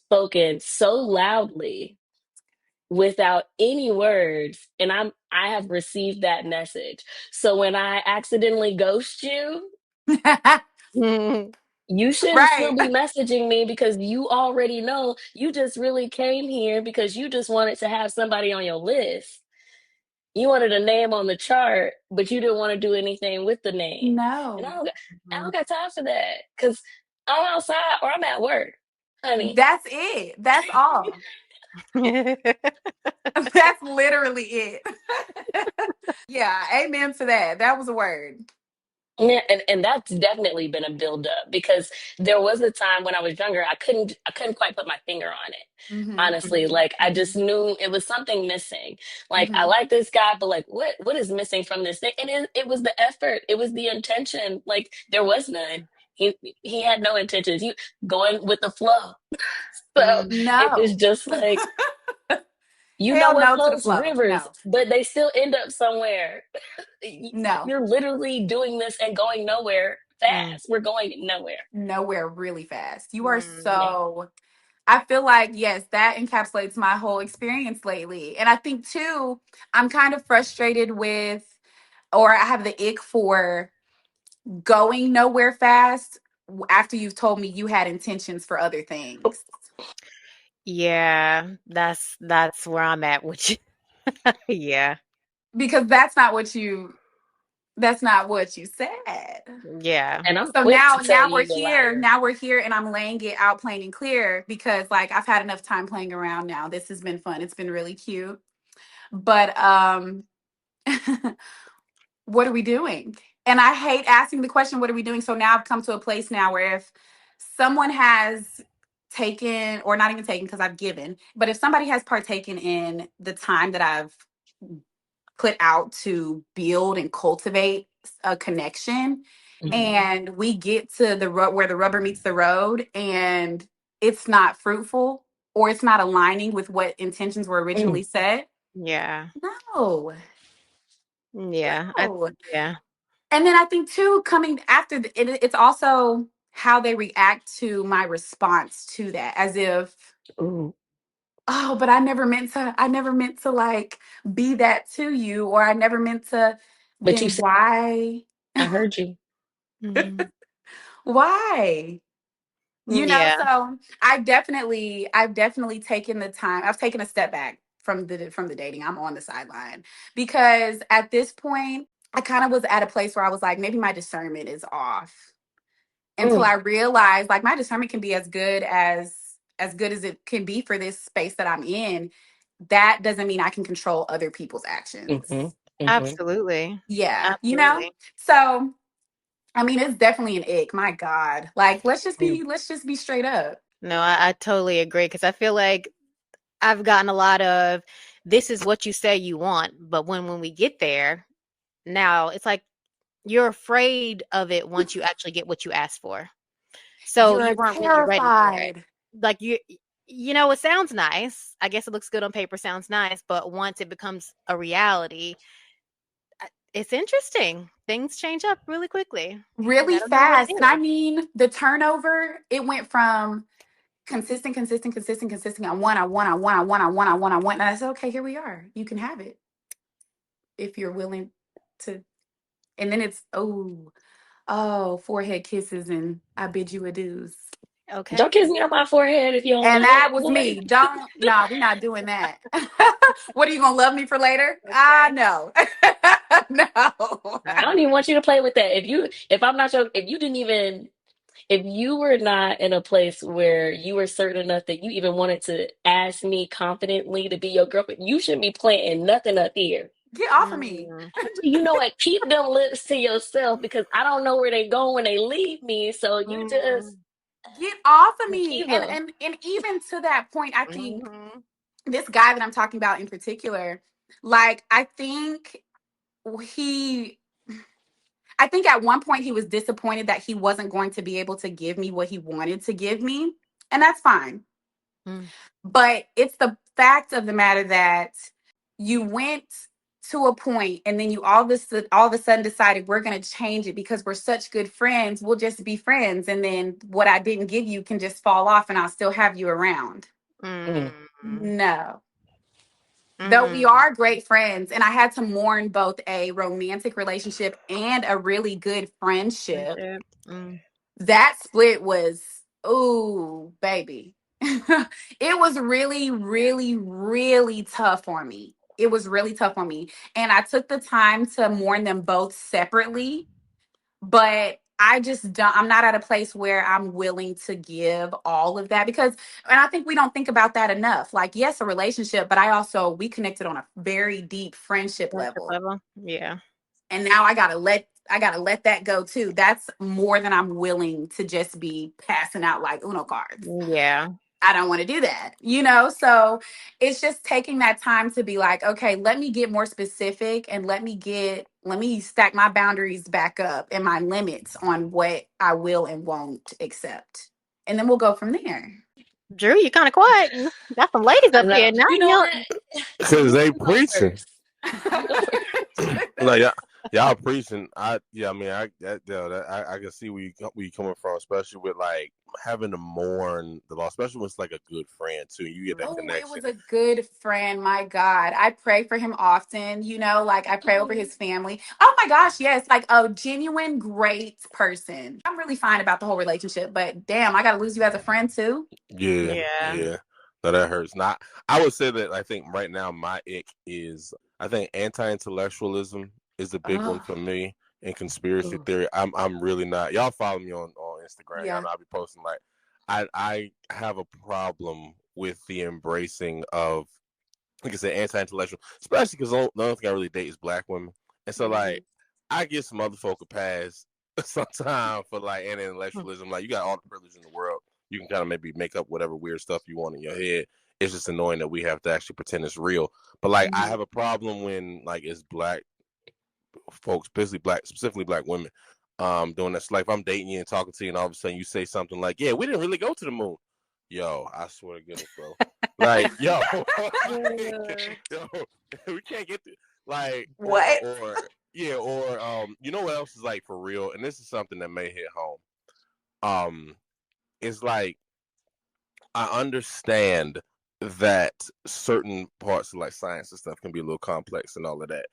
spoken so loudly without any words, and I have received that message. So when I accidentally ghost you, you shouldn't still Right. be messaging me, because you already know you just really came here because you just wanted to have somebody on your list. You wanted a name on the chart, but you didn't want to do anything with the name. And No. I don't got time for that, because I'm outside or I'm at work, honey. That's it. That's all. That's literally it. Yeah, amen to that. That was a word. Yeah, and that's definitely been a build up, because there was a time when I was younger, I couldn't quite put my finger on it. Mm-hmm. Honestly, like I just knew it was something missing. Like I Mm-hmm. like this guy, but like what is missing from this thing? And it was the effort, it was the intention. Like there was none. He had no intentions. You going with the flow. So it was No. just like, you know Hell what no to the flows? flow. Rivers, No. but they still end up somewhere. No. You're literally doing this and going nowhere Mm, fast. We're going nowhere. Nowhere really fast. You are mm. Yeah. so I feel like, yes, that encapsulates my whole experience lately. And I think too, I'm kind of frustrated with, or I have the ick for going nowhere fast after you've told me you had intentions for other things. Yeah, that's where I'm at with you. Yeah, Because that's not what you said. yeah. And I'm So quick to tell now we're you a here. liar. Now we're here and I'm laying it out plain and clear because like I've had enough time playing around now. This has been fun. It's been really cute. But what are we doing? And I hate asking the question, what are we doing? So now I've come to a place now where if someone has taken, or not even taken because I've given, but if somebody has partaken in the time that I've put out to build and cultivate a connection, Mhm. and we get to where the rubber meets the road and it's not fruitful or it's not aligning with what intentions were originally Mm. set. Yeah. No. Yeah. No. Yeah. And then I think too, coming after it's also how they react to my response to that, as if, Ooh. oh, but I never meant to like be that to you, or I never meant to. But you Then said, why? I heard you. Mhm. Why? You know, Yeah. so I've definitely taken the time. I've taken a step back from the dating. I'm on the sideline because at this point, I kind of was at a place where I was like, maybe my discernment is off. Until Mm. I realized like my discernment can be as good as it can be for this space that I'm in. That doesn't mean I can control other people's actions. Hmm. Hmm. Absolutely. Yeah, you know? Absolutely. So, I mean, it's definitely an ick. My God. Like, let's just be straight up. No, I totally agree because I feel like I've gotten a lot of this is what you say you want, but when we get there, now it's like you're afraid of it once you actually get what you asked for. So you You're weren't really ready for it. terrified. Like it sounds nice. I guess it looks good on paper, sounds nice, but once it becomes a reality, it's interesting. Things change up really quickly. You Really got to know what it fast. And I is. mean, the turnover, it went from consistent. I want. And I said, okay, here we are. You can have it if you're willing to. And then it's, forehead kisses and I bid you adieus. Okay. Don't kiss me on my forehead if you don't And want that it, was boy. me. Don't, no, we're not doing that. What are you gonna love me for later? Ah, Okay. no, no. I don't even want you to play with that. If you were not in a place where you were certain enough that you even wanted to ask me confidently to be your girlfriend, you shouldn't be planting nothing up here. Get off of me. You know what? Keep them lips to yourself because I don't know where they go when they leave me. So you just Get off of me. keep them. And even to that point, I think Mhm. this guy that I'm talking about in particular, like I think he I think at one point he was disappointed that he wasn't going to be able to give me what he wanted to give me, and that's fine. Mm. But it's the fact of the matter that you went to a point and then you all of a sudden decided we're going to change it because we're such good friends. We'll just be friends. And then what I didn't give you can just fall off and I'll still have you around. Mm. No. Though we Mm. are great friends, and I had to mourn both a romantic relationship and a really good friendship. Mm. That split was, ooh, baby. It was really, really, really tough on me. It was really tough on me. And I took the time to mourn them both separately, but I just don't, I'm not at a place where I'm willing to give all of that because, and I think we don't think about that enough. Like, yes, a relationship, but we connected on a very deep friendship Friendship level. level. Yeah. And now I gotta let that go too. That's more than I'm willing to just be passing out like Uno cards. Yeah. I don't want to do that. So it's just taking that time to be like, okay, let me get more specific and let me stack my boundaries back up and my limits on what I will and won't accept. And then we'll go from there. Drew, you kind of quiet. Got some ladies I up know. here now. You know what? Because they You go preaching. first. You go first. Like y'all preaching. I mean, I can see where you coming from, especially with like having to mourn the loss, especially when it's like a good friend too. You get that Oh, it connection. was a good friend. My God. I pray for him often, like I pray over his family. Oh my gosh, yes. Like a genuine great person. I'm really fine about the whole relationship, but damn, I gotta lose you as a friend too. Yeah. No, that hurts. Not. I would say that I think right now my ick is I think anti-intellectualism is a big one Oh, for me, and conspiracy theory. I'm really not. Y'all follow me on Instagram. Y'all yeah. know I'll be posting like I have a problem with the embracing of, like I said, anti-intellectual, especially because the only thing I really date is black women, and so like I get some other folk a pass sometimes for like anti-intellectualism. Like you got all the privilege in the world, you can kind of maybe make up whatever weird stuff you want in your head. It's just annoying that we have to actually pretend it's real. But like I have a problem when like it's black folks, specifically black women, doing that. So, like if I'm dating you and talking to you, and all of a sudden you say something like, "Yeah, we didn't really go to the moon." Yo, I swear to goodness, bro. Like, yo, yo, we can't get to like What? or yeah, or you know what else is like for real, and this is something that may hit home. It's like I understand that certain parts of like science and stuff can be a little complex and all of that,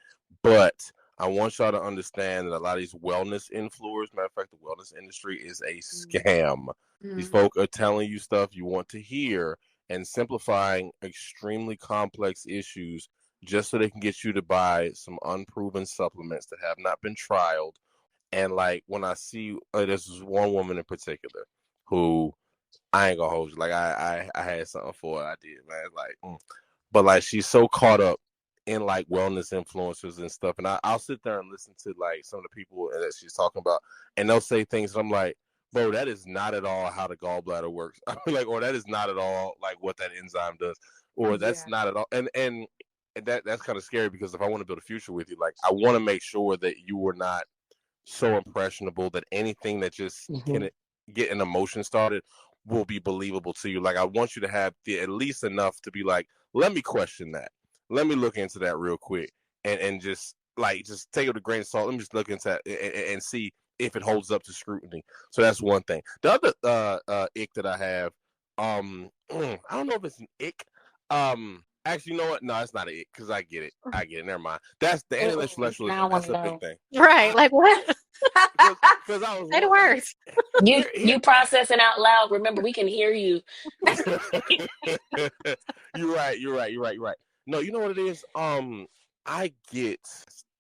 but I want y'all to understand that a lot of these wellness influencers, matter of fact, the wellness industry is a scam. These folk are telling you stuff you want to hear and simplifying extremely complex issues just so they can get you to buy some unproven supplements that have not been trialed. And like when I see there's this one woman in particular who I ain't gonna hold you. Like I had something for her. I did, man. Like, but like she's so caught up in like wellness influencers and stuff, and I'll sit there and listen to like some of the people that she's talking about, and they'll say things. And I'm like, bro, that is not at all how the gallbladder works. I mean, like, or that is not at all like what that enzyme does, or that's not at all. And that's kind of scary because if I want to build a future with you, like I want to make sure that you are not so impressionable that anything that just can get an emotion started will be believable to you. Like I want you to have at least enough to be like, let me question that. Let me look into that real quick and just take it with a grain of salt. Let me just look into it and see if it holds up to scrutiny. So that's one thing. The other ick that I have, I don't know if it's an ick. Actually, you know what? No, it's not an ick because I get it. Never mind. That's the intellectualism. That's a big thing. Right. Like what? Because I was Say the words. You processing out loud. Remember, we can hear you. You're right. No, you know what it is? I get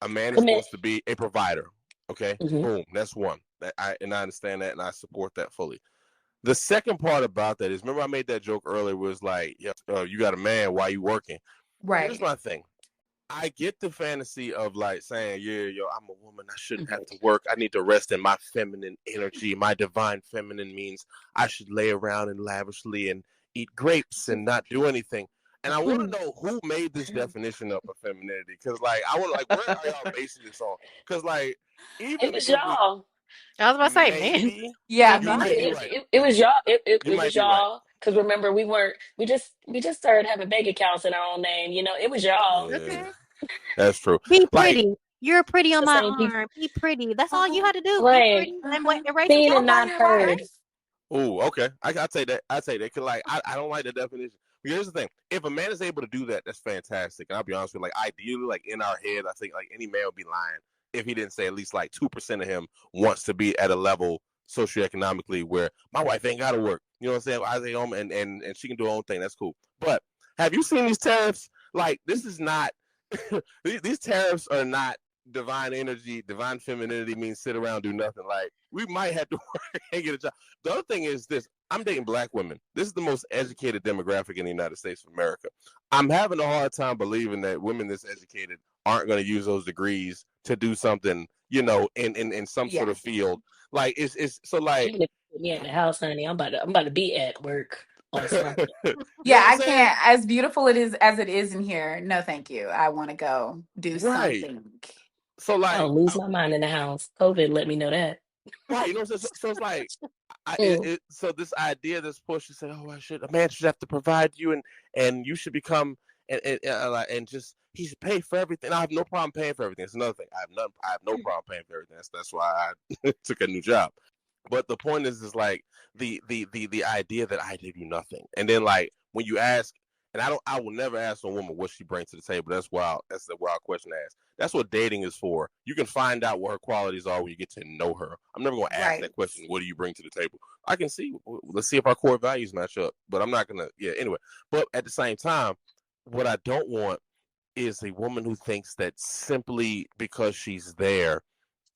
a man is Commit. supposed to be a provider. Okay, boom, that's one. I understand that and I support that fully. The second part about that is, remember I made that joke earlier was like, yeah, you got a man, why you working? Right. Here's my thing. I get the fantasy of like saying, yeah, yo, I'm a woman. I shouldn't have to work. I need to rest in my feminine energy. My divine feminine means I should lay around and lavishly and eat grapes and not do anything. And I want to know who made this definition up of femininity. Because, like, I want to, like, where are y'all basing this on? Because, like, It even was if we y'all. I was about to say, man. maybe, Yeah, you me might be too. right. It was y'all. You It might was be right. y'all. Because remember, we just started having bank accounts in our own name. It was y'all. Yeah, Okay. that's true. Be Like, pretty. You're pretty on The my same people. arm. Be pretty. That's all you had to do. Be Right. pretty. And what erase the Seen Go and buy camera. not your Right? heard. life. oh, okay. I'll take that. I'll take that. Cause like I don't like the definition. But here's the thing: if a man is able to do that, that's fantastic. And I'll be honest with you, like ideally, like in our head, I think like any man would be lying if he didn't say at least like 2% of him wants to be at a level socioeconomically where my wife ain't gotta work. You know what I'm saying? I stay home and she can do her own thing. That's cool. But have you seen these tariffs? Like this is not these tariffs are not divine energy. Divine femininity means sit around do nothing. Like we might have to work and get a job. The other thing is this: I'm dating black women. This is the most educated demographic in the United States of America. I'm having a hard time believing that women this educated aren't going to use those degrees to do something, in some sort Yeah. of field. Like it's so like Even if you put me at the house, honey, I'm about to be at work on something. you know Yeah, what I'm I saying? can't. As beautiful it is as it is in here, no, thank you. I want to go do Right. something. So like I'll lose my mind in the house. COVID let me know that. right, you know what I'm saying? So it's like Mm. so this idea, this push to say, oh, a man should have to provide you, and you should become, and just he should pay for everything. I have no problem paying for everything. It's another thing. I have no problem paying for everything. That's why I took a new job. But the point is like the idea that I give you nothing, and then like when you ask, and I will never ask a woman what she brings to the table. That's wild. That's the wild question to ask. That's what dating is for. You can find out what her qualities are when you get to know her. I'm never going to ask Right. that question. What do you bring to the table? I can see. Let's see if our core values match up. But I'm not gonna. Yeah. Anyway. But at the same time, what I don't want is a woman who thinks that simply because she's there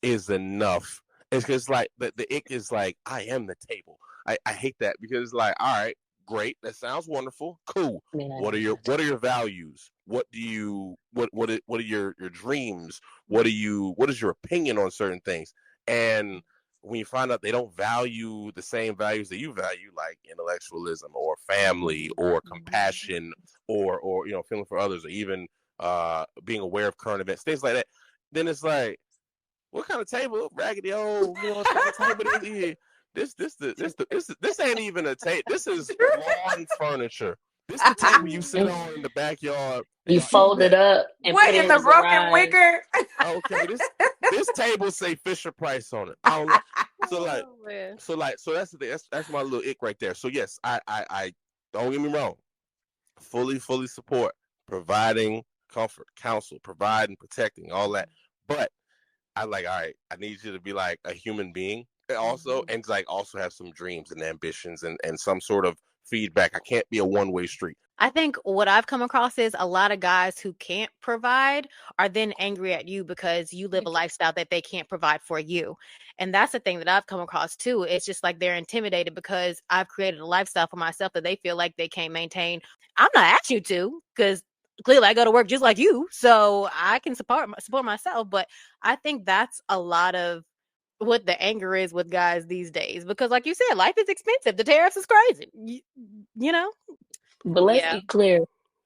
is enough. It's just like the ick is like I am the table. I hate that because it's like, all right, great, that sounds wonderful, cool. I mean, I What are ain't your got time. values? What do you what are your dreams? What is your opinion on certain things? And when you find out they don't value the same values that you value, like intellectualism or family or compassion or feeling for others or even being aware of current events, things like that, then it's like what kind of table? Raggedy old, what kind of table is here? This ain't even a table. This is lawn furniture. This the table you sit Mm. on in the backyard. You fold it up and What put in it in the the broken garage. wicker? okay, this table say Fisher Price on it. I don't know. So like, Oh, man. so that's the thing. That's my little ick right there. So yes, I don't get me wrong. Fully support providing comfort, counsel, providing, protecting, all that. But I like, all right, I need you to be like a human being also, and to, like also have some dreams and ambitions and some sort of feedback. I can't be a one-way street. I think what I've come across is a lot of guys who can't provide are then angry at you because you live a lifestyle that they can't provide for you. And that's the thing that I've come across too. It's just like they're intimidated because I've created a lifestyle for myself that they feel like they can't maintain. I'm not asking you to because clearly I go to work just like you. So I can support myself. But I think that's a lot of what the anger is with guys these days because like you said, life is expensive. The tariffs is crazy. You know? But let's Yeah. be clear.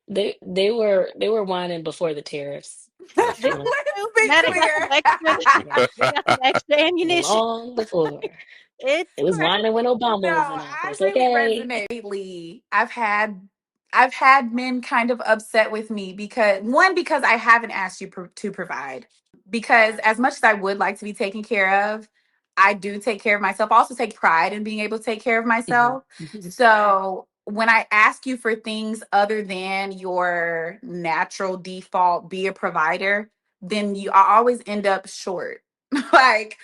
They were whining before the tariffs. That's This true. is Let's true. be Now they got some clear. extra. Yeah. They got some extra ammunition. Long before. It's It was crazy. whining when Obama No, was in I office. really Okay. resonate. Lately, I've had men kind of upset with me because I haven't asked you to provide. Because as much as I would like to be taken care of, I do take care of myself. I also take pride in being able to take care of hmm myself. So when I ask you for things other than your natural default, be a provider, then I always end up short. Like,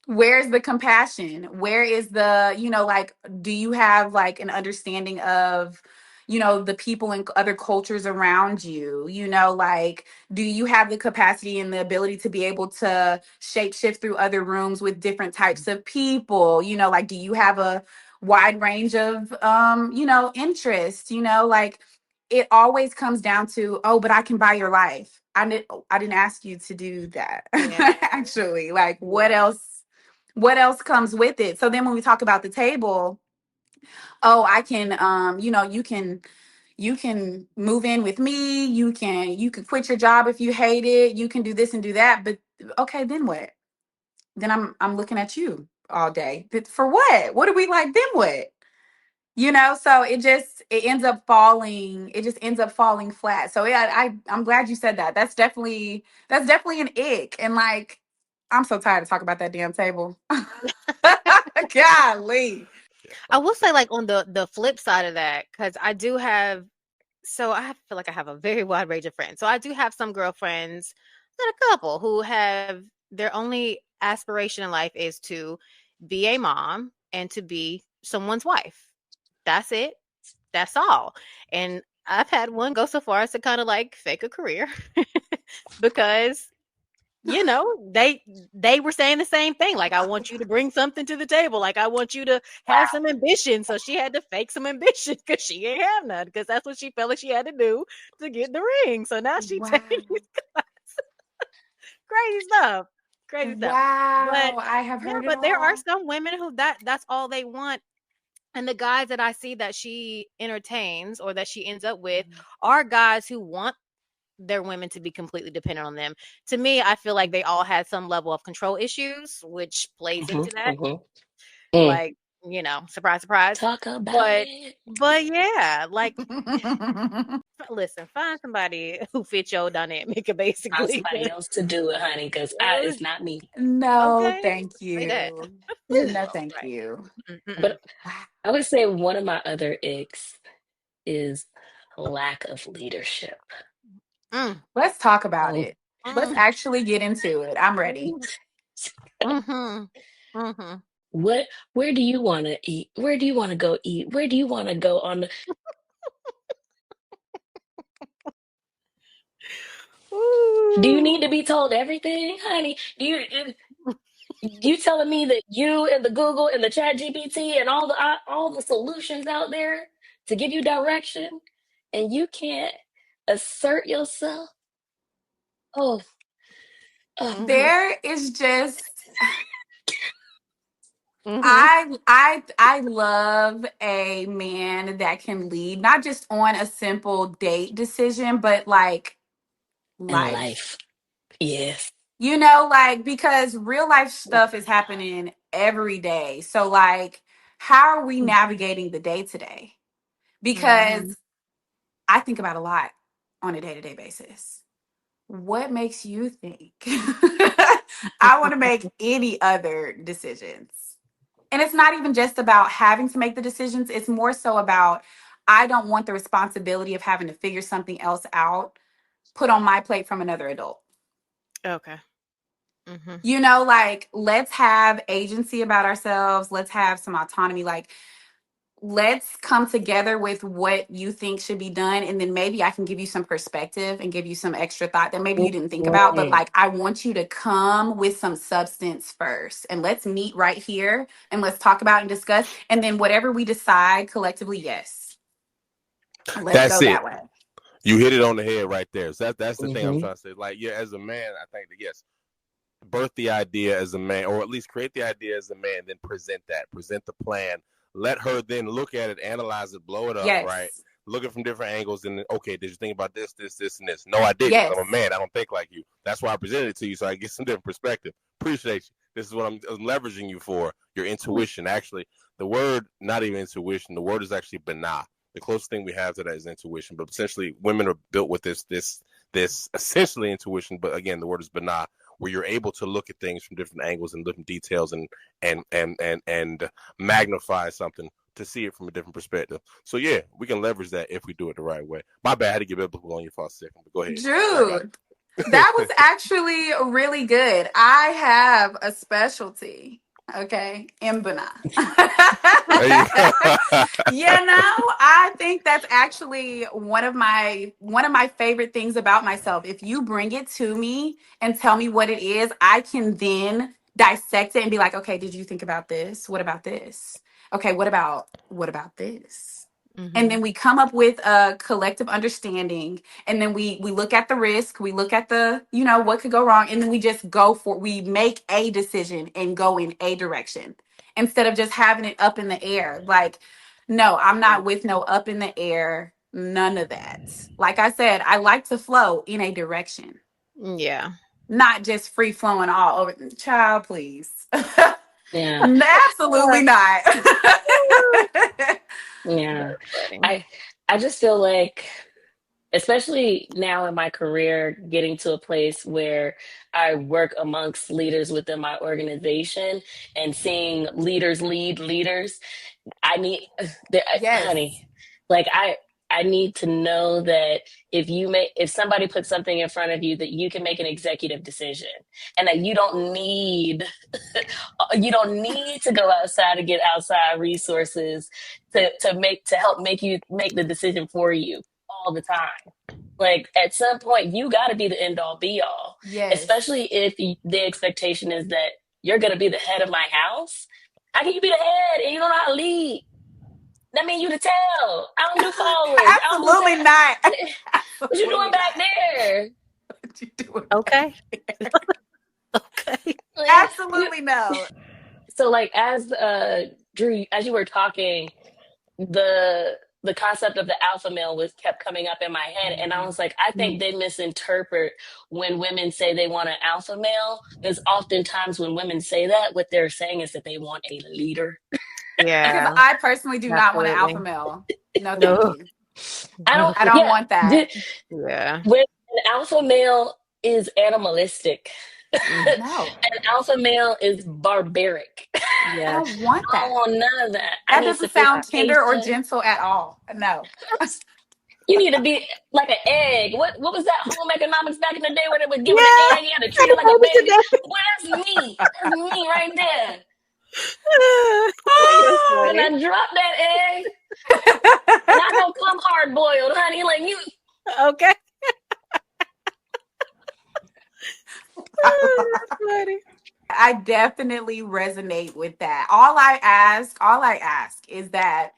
where's the compassion? Where is the, like, do you have like an understanding of, the people and other cultures around you? Like, do you have the capacity and the ability to be able to shape shift through other rooms with different types of people? Like, do you have a wide range of interest? Like, it always comes down to, oh, but I can buy your life. I didn't ask you to do that. Yeah. Actually, like Yeah. what else comes with it? So then when we talk about the table, oh, I can you can move in with me, you can quit your job if you hate it, you can do this and do that, but okay, then what? Then I'm looking at you all day. But for what? What are we like? Then what? So it just ends up falling flat. So yeah, I'm glad you said that. That's definitely an ick. And like, I'm so tired of talking about that damn table. Golly. Yeah, I fuck will the say, table. like, on the flip side of that, because I do have, so I feel like I have a very wide range of friends. So I do have some girlfriends, and a couple who have their only aspiration in life is to be a mom and to be someone's wife. That's it. That's all. And I've had one go so far as to kind of like fake a career because they were saying the same thing. Like, I want you to bring something to the table. Like, I want you to have some ambition. So she had to fake some ambition because she ain't have none. Because that's what she felt like she had to do to get the ring. So now she taking Wow. crazy stuff. Crazy stuff. But Wow. I have yeah, heard it but there are all. some women who that's all they want. And the guys that I see that she entertains or that she ends up with are guys who want their women to be completely dependent on them. To me, I feel like they all had some level of control issues, which plays Hmm. into that. Mm. Like, surprise, surprise. Talk about But it. but yeah, like, listen, find somebody who fits your dynamic, Find basically. somebody else to do it, honey, because it's not me. No, Okay, thank say that. you. No, thank Right. you. Mm-mm. But I would say one of my other icks is lack of leadership. Mm, Let's talk about Um, it. Let's mm, actually get into it. I'm ready. mhm, mhm. what? Where do you want to eat? Where do you want to go eat? Where do you want to go on? Do you need to Ooh. be told everything, honey? You telling me that you and the Google and the Chat GPT and all the solutions out there to give you direction, and you can't assert yourself? Oh, oh. Mhm, There is just mhm, I love a man that can lead, not just on a simple date decision, but like And life. life, yes. Like, because real life stuff is happening every day. So like, how are we navigating the day to day? mhm, Because I think about a lot on a day-to-day basis. What makes you think I want to make any other decisions? And it's not even just about having to make the decisions, it's more so about I don't want the responsibility of having to figure something else out put on my plate from another adult. Okay. Mhm, Like, let's have agency about ourselves, let's have some autonomy, like let's come together with what you think should be done, and then maybe I can give you some perspective and give you some extra thought that maybe you didn't think about, but Mm. like I want you to come with some substance first, and let's meet right here and let's talk about and discuss, and then whatever we decide collectively, yes, let's That's go it. that way. You hit it on the head right there. So that's the thing I'm Hmm. trying to say. Like, yeah, as a man, I think that yes, birth the idea as a man, or at least create the idea as a man, then present the plan. Let her then look at it, analyze it, blow it up, right? Yes. Look at it from different angles, and then, okay, did you think about this, and this? No, I didn't, because I'm a Yes. man. I don't think like you. That's why I presented it to you, so I get some different perspective. Appreciate you. This is what I'm leveraging you for, your intuition. Actually, the word, not even intuition, the word is actually bana. The closest thing we have to that is intuition, but essentially women are built with this essentially intuition, but again, the word is bana, where you're able to look at things from different angles and different details and magnify something to see it from a different perspective. So yeah, we can leverage that if we do it the right way. My bad, I had to get biblical on you for a second, but go ahead. I got Drew, that was actually really good. I have a specialty, okay, in Bana. it. There you go. I think that's actually one of my favorite things about myself. If you bring it to me and tell me what it is, I can then dissect it and be like, okay, did you think about this? What about this? Okay, what about this? And then we come up with a collective understanding, and then we look at the risk, we look at the, what could go wrong, and then we make a decision and go in a direction instead of just having it up in the air. Like, no, I'm not with no up in the air, none of that. Like I said, I like to flow in a direction, Yeah. not just free flowing all over. Child, please. Yeah. Absolutely not. Yeah. I just feel like, especially now in my career, getting to a place where I work amongst leaders within my organization and seeing leaders lead leaders, I need, Yes. honey, like I need to know that if somebody puts something in front of you, that you can make an executive decision, and that you don't need to go outside and get outside resources to help make you make the decision for you all the time. Like, at some point, you got to be the end all be all. Yes. Especially if the expectation is that you're going to be the head of my house. How can you be the head and you don't know how to lead? That means you to tell. I don't do followers. Absolutely not. What you doing back there? What you doing? Okay. Okay. Absolutely no. So, like, as Drew, as you were talking, the concept of the alpha male kept coming up in my head, and I was like, I think they misinterpret when women say they want an alpha male. Because oftentimes when women say that, what they're saying is that they want a leader. Yeah. Because I personally do not want an alpha male. No, thank you. I don't want that. Yeah. When an alpha male is animalistic. No. An alpha male is barbaric. I don't want that. I don't want none of that. That doesn't sound tender or gentle at all. No. You need to be like an egg. What was that home economics back in the day where they would give it an egg? You had to treat it like a baby. Well, that's me. That's me right there. When I drop that egg, not gonna come hard boiled, honey. Like you. Okay. That's funny. I definitely resonate with that. All I ask is that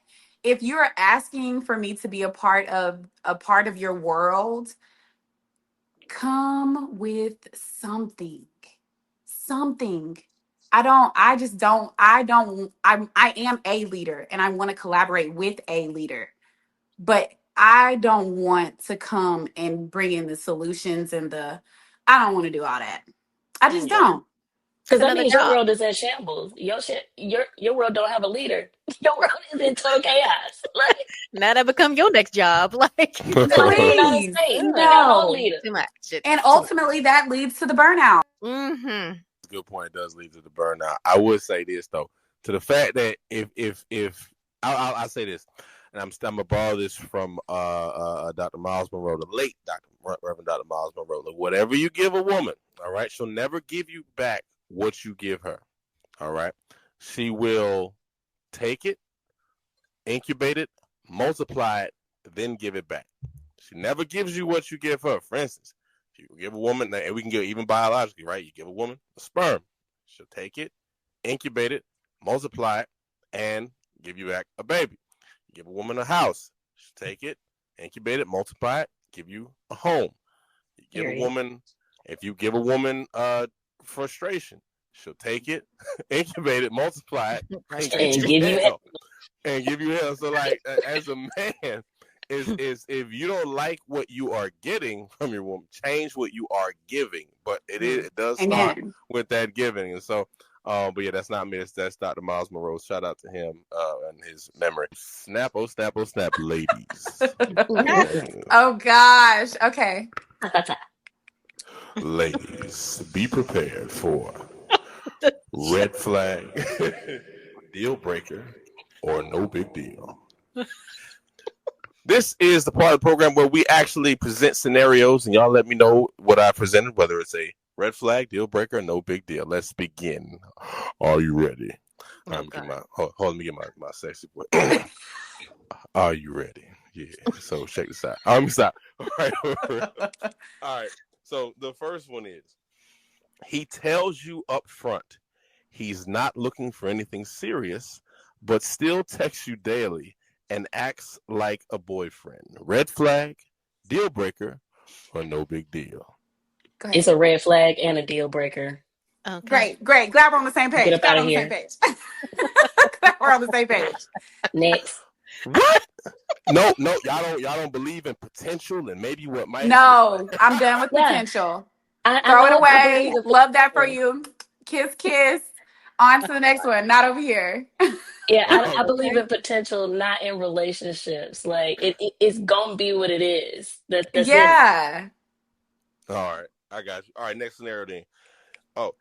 if you're asking for me to be a part of your world, come with something. I am a leader and I want to collaborate with a leader, but I don't want to come and bring in the solutions and I don't want to do all that. I just don't. Because that means your world is in shambles. Your world don't have a leader. Your world is in total chaos. Like, now that become your next job. Like, please, no. Too much. And ultimately, that leads to the burnout. Mm-hmm. Good point. It does lead to the burnout. I would say this though, to the fact that if I'll say this, and I'm gonna borrow this from Dr. Miles Monroe, the late Reverend Dr. Miles Monroe. Like, whatever you give a woman, all right, she'll never give you back what you give her. All right, she will take it, incubate it, multiply it, then give it back. She never gives you what you give her. For instance, you give a woman, and we can get even biologically, right? You give a woman a sperm, she'll take it, incubate it, multiply it, and give you back a baby. You give a woman a house, she'll take it, incubate it, multiply it, give you a home. You give a woman, if you give a woman frustration, she'll take it, incubate it, multiply it, and give you hell. So, like, as a man, is if you don't like what you are getting from your woman, change what you are giving. But it does start with that giving. And so, but yeah, that's not me. That's Dr. Miles Monroe. Shout out to him and his memory. Snap, oh, snap, oh, snap, ladies. Oh, gosh. Okay. Ladies, be prepared for red flag, deal breaker, or no big deal. This is the part of the program where we actually present scenarios, and y'all let me know what I presented, whether it's a red flag, deal breaker, or no big deal. Let's begin. Are you ready? Let me get my sexy voice. Are you ready? Yeah. So check this out. Let me stop. All right. So the first one is, he tells you up front he's not looking for anything serious, but still texts you daily and acts like a boyfriend. Red flag, deal breaker, or no big deal? Go It's ahead. a red flag and a deal breaker. Okay. Great. Glad we're on the same Get page. up Glad out we're of on the same here. page. Glad we're on the same page. Next. What? No, y'all don't believe in potential and maybe what might No, I'm done with Yeah. potential. I Throw it know. I away. believe in Love that for potential. you. Kiss, kiss. On to the next one. Not over here. Yeah, I happen. believe in potential, not in relationships. Like it's gonna be what it is. That's it. Yeah. All right, I got you. All right, next scenario then. Oh,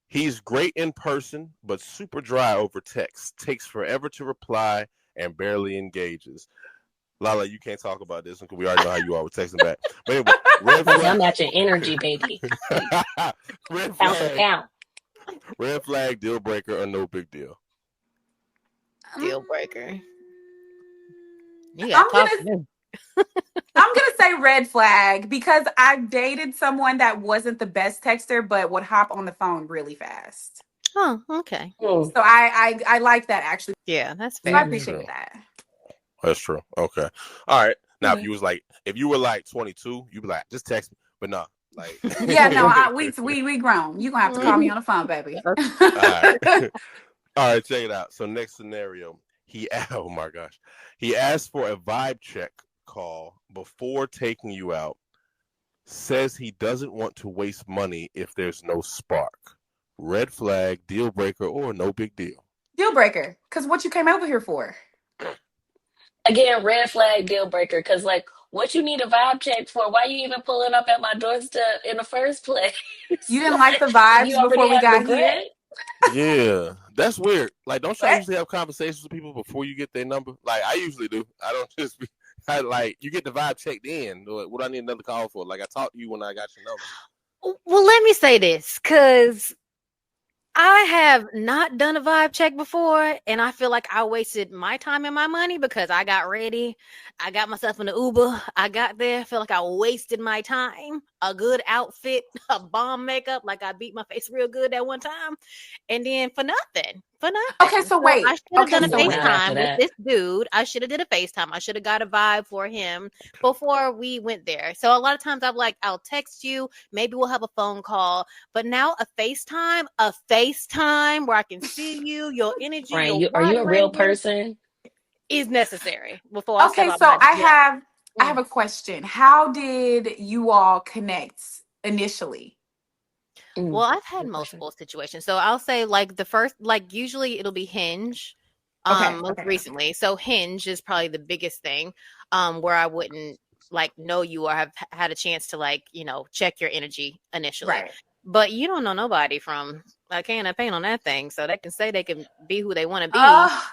he's great in person, but super dry over text. Takes forever to reply and barely engages. LaLa, you can't talk about this because we already know how you are with texting back. But anyway, red I'm flag. matching energy, baby. Red Count for flag. count. Red flag, deal breaker, or no big deal? Deal breaker. You I'm got to talk gonna to me. I'm gonna say red flag because I dated someone that wasn't the best texter, but would hop on the phone really fast. Oh, okay. So I like that actually. Yeah, that's So I fair. appreciate that. That's true. Okay. All right. Now, Mhm. if you were like 22, you'd be like, just text me. But no, like. Yeah, no, we grown. You gonna have to call me on the phone, baby. All right. All right. Check it out. So next scenario, oh my gosh, he asked for a vibe check call before taking you out. Says he doesn't want to waste money if there's no spark. Red flag, deal breaker, or no big deal? Deal breaker. Because what you came over here for? Again, red flag, deal breaker. Because like, what you need a vibe check for? Why you even pulling up at my doorstep in the first place? You didn't like the You vibes already before we have got here? regret. Yeah, that's weird. Like, don't y'all What? usually have conversations with people before you get their number? Like, I usually do. I don't just be. Like, you get the vibe checked in. What do I need another call for? Like, I talked to you when I got your number. Well, let me say this because I have not done a vibe check before, and I feel like I wasted my time and my money because I got ready. I got myself in the Uber. I got there. I feel like I wasted my time. A good outfit, a bomb makeup, like I beat my face real good that one time, and then for nothing. Okay, so wait. I should have done a Okay, so Yeah, not wait. after FaceTime with that. this dude. I should have did a FaceTime. I should have got a vibe for him before we went there. So a lot of times I'll text you. Maybe we'll have a phone call. But now a FaceTime where I can see you, your energy, Right. your Are you body a real language person? is necessary before I step Okay, out so my I yeah. have a question. How did you all connect initially? Well, I've had Good question. multiple situations. So I'll say like the first, like usually it'll be Hinge, Okay. most recently. So Hinge is probably the biggest thing, where I wouldn't like know you or have had a chance to like, check your energy initially. Right. But you don't know nobody from a can of paint on that thing. So they can say they can be who they want to be. Oh,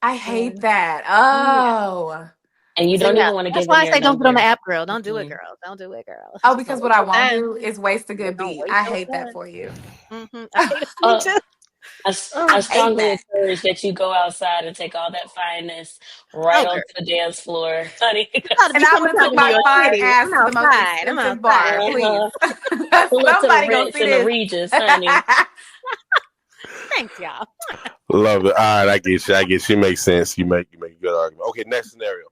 I hate And that. yeah. Oh. And you So don't yeah, even want to that's give them why I their say don't get on the number. app, girl. Don't do it, Mm-mm. girl. Don't do it, girl. Oh, Don't because what waste I your won't time. do is waste a Yeah, good don't beat. waste I your hate that time. for you. I hate it. Me Uh, too. I Oh, Hate strongly that. encourage that you go outside and take all that fineness right girl. onto the dance floor, honey. You got to And be I coming would have to took New my York fine City. ass I'm to the most outside. I'm expensive bar, outside. please. Uh-huh. Pull up to the Somebody gonna Ritz see and the this. Regis, honey. Thanks, y'all. Love it. All right, I get you. You make sense. You make a good argument. Okay, next scenario.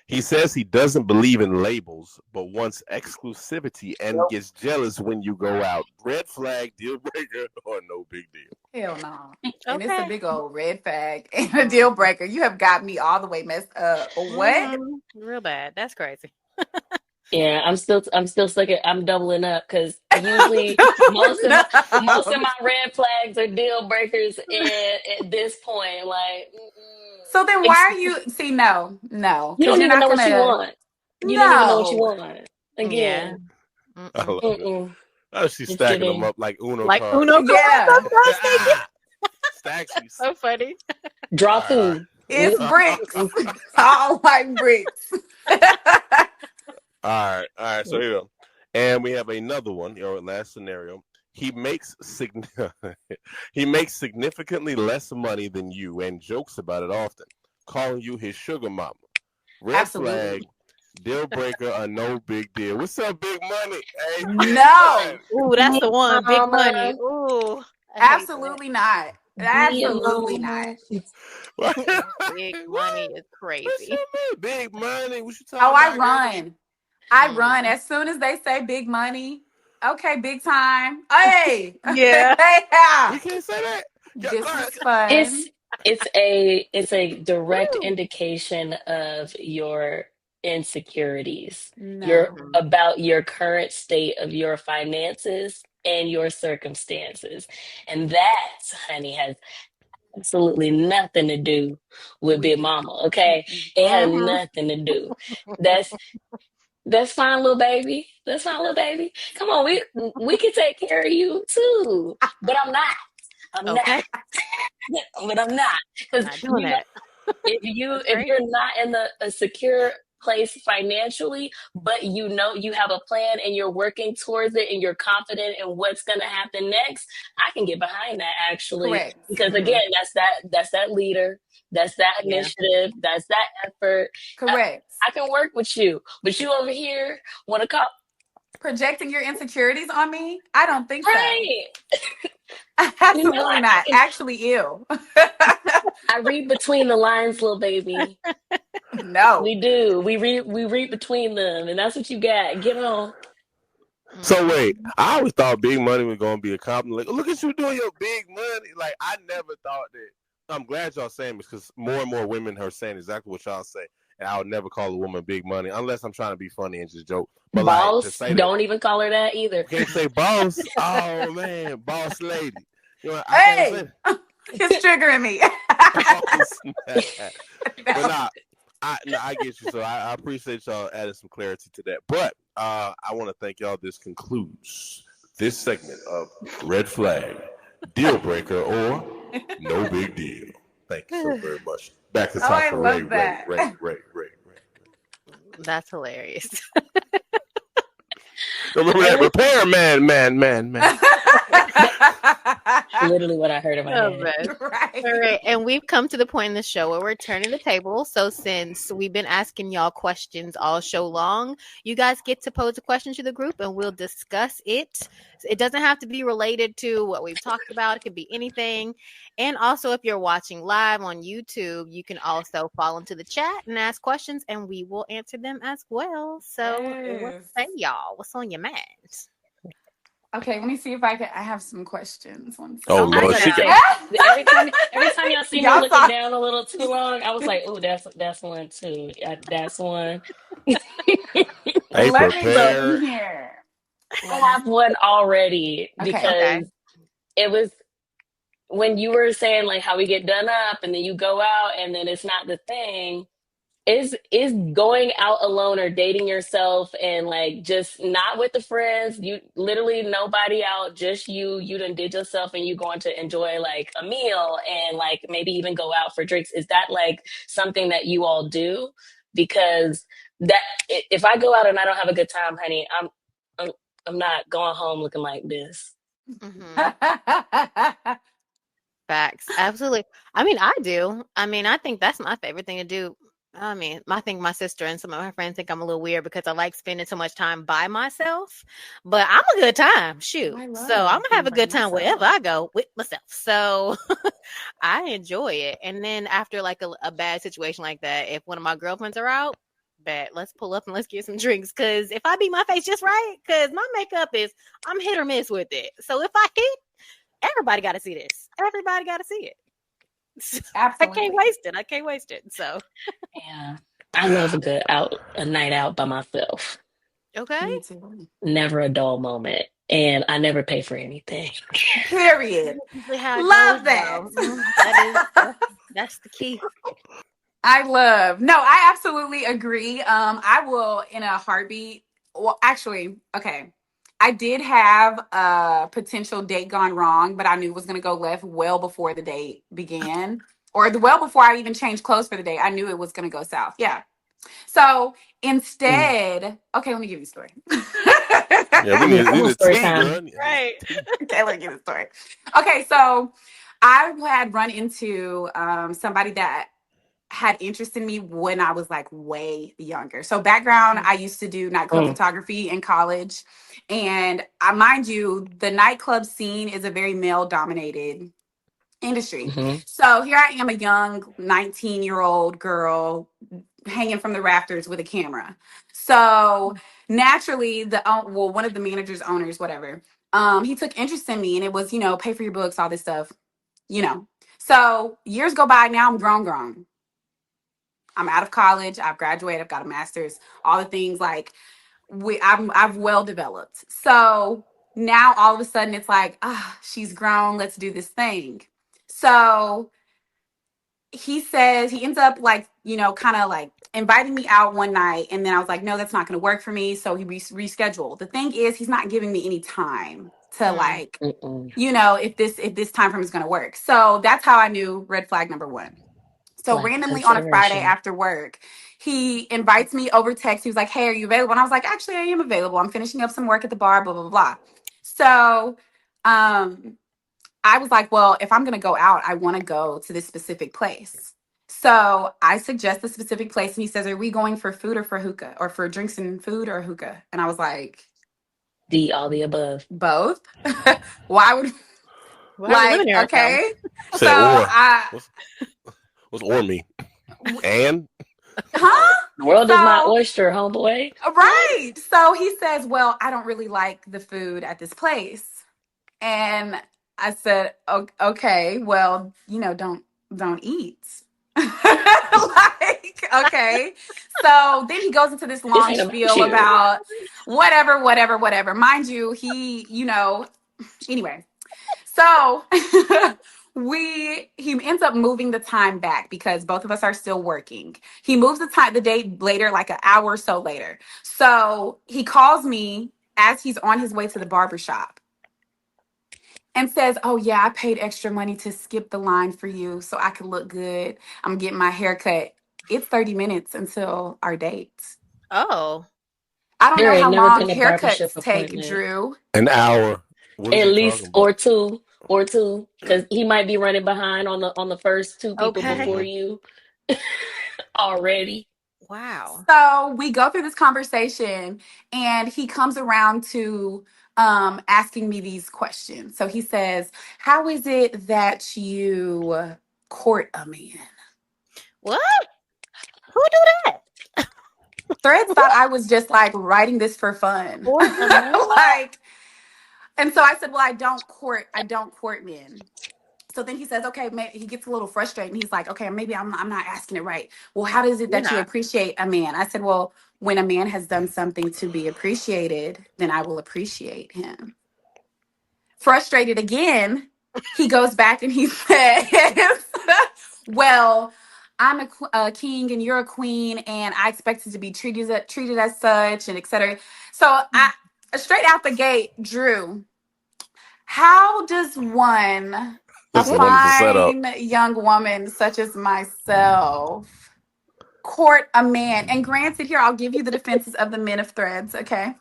He says he doesn't believe in labels, but wants exclusivity and gets jealous when you go out. Red flag, deal breaker, or no big deal? Hell no. And it's a Okay. big old red flag and a deal breaker. You have got me all the way messed up. What? Real bad. That's crazy. Yeah, I'm still stuck at I'm doubling up because usually most of No. my red flags are deal breakers at this point. Like So then why are you see no, you because don't you're even not know what you gonna want. You don't even know what you no. want. Yeah. Again, I Mm-mm. love it. mm-mm. Oh, she's Just stacking them kidding. up like Uno Like cards. Uno cards. Yeah. That's what I was thinking. Stacksies. So funny. Draw All food. It's right. bricks. All like bricks. All right. So here we go. And we have another one. Last scenario. He makes he makes significantly less money than you and jokes about it often, calling you his sugar mama. Red Absolutely. flag, deal breaker, or no big deal. What's up, big money? Hey, No. Ooh, that's the one. Big money. Mama. Ooh. I hate that. Absolutely not. Be a Absolutely not. mama. Big What? money is What crazy. you mean? Big money? What you Oh, talking I about, girl? run. I Mm. run as soon as they say big money. Okay, big time. Hey, Yeah. yeah. We can't say that. This All is right. fun. It's a direct Woo. indication of your insecurities. You're No. Mhm. about your current state of your finances and your circumstances. And that, honey, has absolutely nothing to do with With Big you. Mama, okay? It has Mhm. nothing to do. That's that's fine, little baby. That's fine, little baby. Come on, we can take care of you too. But I'm not. I'm not. Okay. But I'm not. Because Not doing that. That's if crazy. you're not in a secure place financially, but you know you have a plan and you're working towards it and you're confident in what's going to happen next, I can get behind that actually. Correct. Because Mhm. again, that's that leader, that's that Yeah. initiative, that's that effort. I, Correct. I can work with you, but you over here want to call, Projecting your insecurities on me? I don't think so. right? You know, Absolutely not. Actually, ew. I read between the lines, little baby. No. We do. We read between them, and that's what you got. Get on. So wait, Mhm. I always thought big money was gonna be a compliment. Like, look at you doing your big money. Like I never thought that. I'm glad y'all saying this because more and more women are saying exactly what y'all say. And I would never call a woman big money unless I'm trying to be funny and just joke. But like to Boss, say that don't even call her that either. you can't say boss. Oh man, boss lady. You know I can't say Hey, it's triggering me. boss. But No. I get you. So I appreciate y'all adding some clarity to that. But I want to thank y'all. This concludes this segment of Red Flag, Deal Breaker, or No Big Deal. Thank you so very much. Back to the Oh, top I for Ray, love Ray, that. Ray, Ray, Ray, Ray. That's hilarious. Remember that Every repair man. literally what I heard in my Oh, head. man. Right. All right, and we've come to the point in the show where we're turning the table. So since we've been asking y'all questions all show long, you guys get to pose a question to the group and we'll discuss it. It doesn't have to be related to what we've talked about. It could be anything. And also if you're watching live on YouTube, you can also fall into the chat and ask questions and we will answer them as well. So what Yes. say y'all? What's on your mind? Okay, let me see if I have some questions. One Oh Oh I my Lord, was she gonna God. got. say every time y'all see me Y'all looking saw. down a little too long, I was like, "Oh, that's one too. That's one." Hey, Let me So get prepare. in here. I Let me have one already Okay. Okay. because it was when you were saying like how we get done up and then you go out and then it's not the thing. Is going out alone or dating yourself and like just not with the friends, you literally nobody out, just you done did yourself and you going to enjoy like a meal and like maybe even go out for drinks. Is that like something that you all do? Because that if I go out and I don't have a good time, honey, I'm I'm not going home looking like this. Mhm. Facts. Absolutely. I mean, I do. I mean, I think that's my favorite thing to do. I mean, I think my sister and some of my friends think I'm a little weird because I like spending so much time by myself, but I'm a good time. Shoot. I So I'm love gonna have being a by good time wherever myself. I go with myself. So I enjoy it. And then after like a bad situation like that, if one of my girlfriends are out, bet let's pull up and let's get some drinks. Cause if I beat my face just right, cause my makeup is I'm hit or miss with it. So if I hit, everybody got to see this. Everybody got to see it. I can't Absolutely. waste it. I can't waste it. So, Yeah. I love a night out by myself. okay. Me too. Never a dull moment. And I never pay for anything. Period. That's usually how it goes, Love that. though. That's the key. I love. No, I absolutely agree. I will in a heartbeat. Well, actually, okay. I did have a potential date gone wrong, but I knew it was going to go left well before the date began, or well before I even changed clothes for the date. I knew it was going to go south. Yeah. So Mm. instead, okay, let me give you a story. Yeah, we Yeah, I need want the story tea, time. girl. Need Right. the tea. Okay, let me give you a story. Okay, so I had run into somebody that had interest in me when I was like way younger. So background, I used to do nightclub Mm. photography in college. And I mind you, the nightclub scene is a very male dominated industry. Hmm. So here I am, a young 19-year-old girl hanging from the rafters with a camera. So naturally, one of the managers, owners, whatever, he took interest in me, and it was, pay for your books, all this stuff, you know. So years go by. Now I'm grown. I'm out of college. I've graduated. I've got a master's. All the things like I've well developed. So now all of a sudden it's like, she's grown. Let's do this thing. So he says he ends up like, kind of like inviting me out one night, and then I was like, no, that's not going to work for me. So he rescheduled. The thing is, he's not giving me any time to like, Mm-mm. if this time frame is going to work. So that's how I knew red flag number one. So Lack of randomly on a Friday consideration. after work, he invites me over text. He was like, hey, are you available? And I was like, actually, I am available. I'm finishing up some work at the bar, blah, blah, blah. So I was like, well, if I'm going to go out, I want to go to this specific place. So I suggest the specific place. And he says, are we going for food or for hookah, or for drinks and food or hookah? And I was like, All the above. both. Why would, Why are we like, living here or something? okay. So Say or. I, What's or mean? And huh? The world is my So, oyster, homeboy. right. So he says, well, I don't really like the food at this place. And I said, okay, well, don't eat. Like, okay. So then he goes into this This long ain't about spiel you. about whatever. Mind you, anyway. So he ends up moving the time back because both of us are still working. He moves the date later, like an hour or so later. So he calls me as he's on his way to the barbershop and says, oh yeah, I paid extra money to skip the line for you so I could look good. I'm getting my hair cut. It's 30 minutes until our date. Oh, I don't There know ain't how never long been a barbershop haircuts take, appointment. Drew. an hour. What is At he talking least about? or two, because he might be running behind on the first two people okay. before Hmm. you already. Wow. So we go through this conversation, and he comes around to asking me these questions. So he says, how is it that you court a man? What? Who do that? Threads thought I was just like writing this for fun. Court a man? Like, and so I said, well, I don't court men. So then he says, okay, maybe he gets a little frustrated, and he's like, okay, maybe I'm not asking it right. Well, how is it You're that you not. appreciate a man? I said, well, when a man has done something to be appreciated, then I will appreciate him. Frustrated again, he goes back and he says, well, I'm a king and you're a queen, and I expected to be treated as such, and etc. So I straight out the gate, Drew, how does a It's a wonderful setup. fine young woman such as myself court a man? And granted, here, I'll give you the defenses of the men of Threads, okay?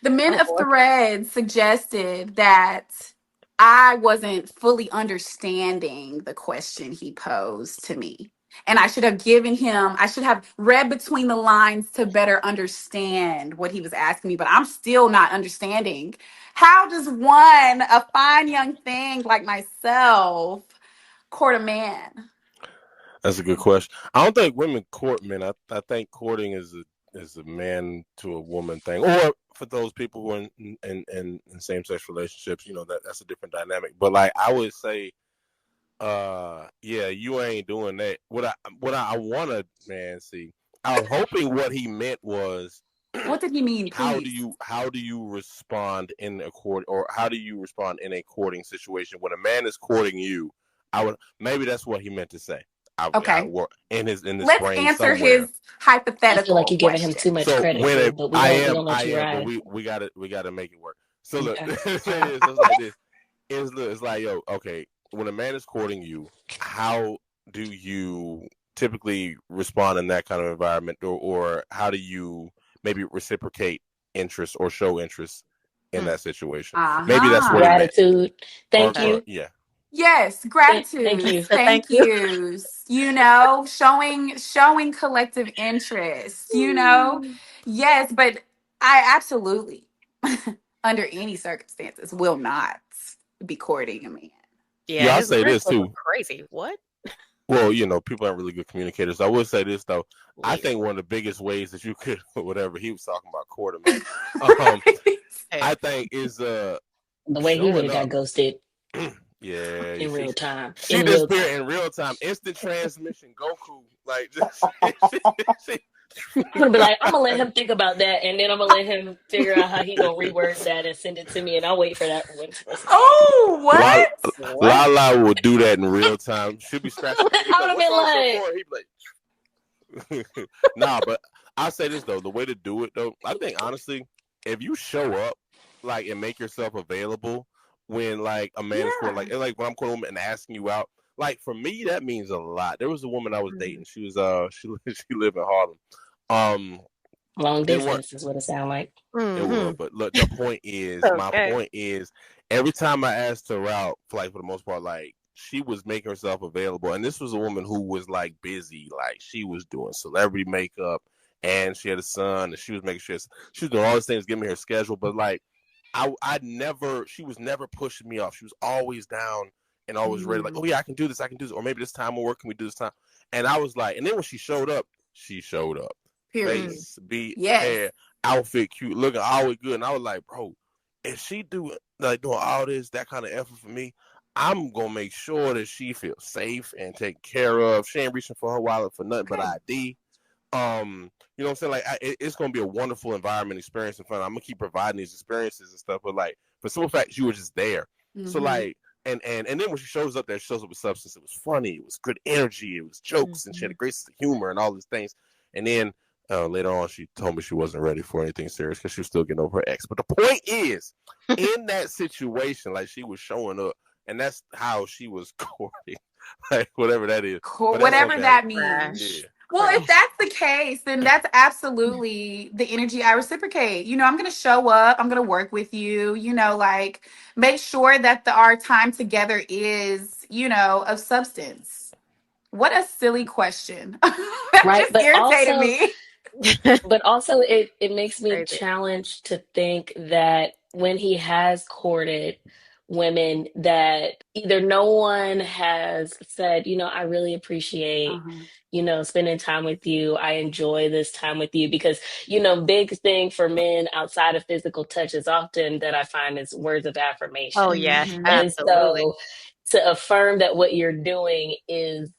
The men Oh of boy. Threads suggested that I wasn't fully understanding the question he posed to me. And I should have read between the lines to better understand what he was asking me, but I'm still not understanding. How does a fine young thing like myself, court a man? That's a good question. I don't think women court men. I think courting is a man to a woman thing, or for those people who are in same sex relationships, that's a different dynamic. But like I would say, yeah, you ain't doing that. What I want to man see. I was hoping what he meant was What did he mean, please? how do you respond in a court, or how do you respond in a courting situation when a man is courting you? I would maybe that's what he meant to say. I Okay. work in this Let's brain answer somewhere. his I feel like hypothetical you're giving him too question. much So credit, when Drew, but we gonna I let you am, but ride. we gotta make it work. So look, Okay. it's like this. It's like yo, okay. When a man is courting you, how do you typically respond in that kind of environment, or how do you maybe reciprocate interest or show interest in Hmm. that situation? Maybe that's what he Uh-huh. meant, Gratitude. Thank Okay. or you. yeah. Yes, Thank gratitude. you. So thank Thank you. yous. Showing collective interest, Yes, but I absolutely under any circumstances will not be courting a man. Yeah, I'll his say lyrics this were too. crazy. What? Well, people aren't really good communicators. I will say this though. I Weird. think one of the biggest ways that you could, whatever he was talking about, quarterman. Um, I think is The way he would showing have got up. ghosted Yeah, in real time. she In real disappeared time. in real time, instant transmission, Goku. Like just, she, I'm gonna be like, I'm gonna let him think about that, and then I'm gonna let him figure out how he gonna reword that and send it to me, and I'll wait for that response. Oh, La, what? What? Lala will do that in real time. She'll be scratching her head. He'll be I would like, have "What been song so like, for?" He'd be like, "Nah." But I'll say this though: the way to do it though, I think honestly, if you show up like and make yourself available when like a man is court, Yeah. like when I'm calling a woman and asking you out, like for me that means a lot. There was a woman I was dating. She was she lived in Harlem. Um, long didn't want distance is what it sounds like. it will, Mm-hmm. but look, the point is, my Okay. point is, every time I asked her out, like for the most part, like she was making herself available, and this was a woman who was like busy, like she was doing celebrity makeup, and she had a son, and she was making sure she was doing all these things, giving me her schedule, but like I never, she was never pushing me off. She was always down and always ready, like, oh yeah, I can do this, or maybe this time will work. Can we do this time? And I was like, and then when she showed up, Period. face, beat, Yes. hair, outfit, cute, looking always good. And I was like, bro, if she doing all this, that kind of effort for me, I'm gonna make sure that she feels safe and taken care of. She ain't reaching for her wallet for nothing but Okay. ID. You know what I'm saying? Like, it's gonna be a wonderful environment, experience, and fun. I'm gonna keep providing these experiences and stuff. But like, for simple fact, you were just there. So like, and then when she shows up there, she shows up with substance. It was funny. It was good energy. It was jokes, and she had a great sense of humor and all these things. And then later on, she told me she wasn't ready for anything serious because she was still getting over her ex. But the point is, in that situation, like she was showing up, and that's how she was courting, like whatever that is. Cool. But that's Whatever okay. that means. Yeah. Well, if that's the case, then that's absolutely the energy I reciprocate. I'm going to show up. I'm going to work with you. Like make sure that our time together is, of substance. What a silly question. That Right. just irritated me. But also it makes me Crazy. challenged to think that when he has courted women, that either no one has said, I really appreciate, Uh-huh. spending time with you. I enjoy this time with you because, big thing for men outside of physical touch is often that I find is words of affirmation. Oh yes, And absolutely. so to affirm that what you're doing is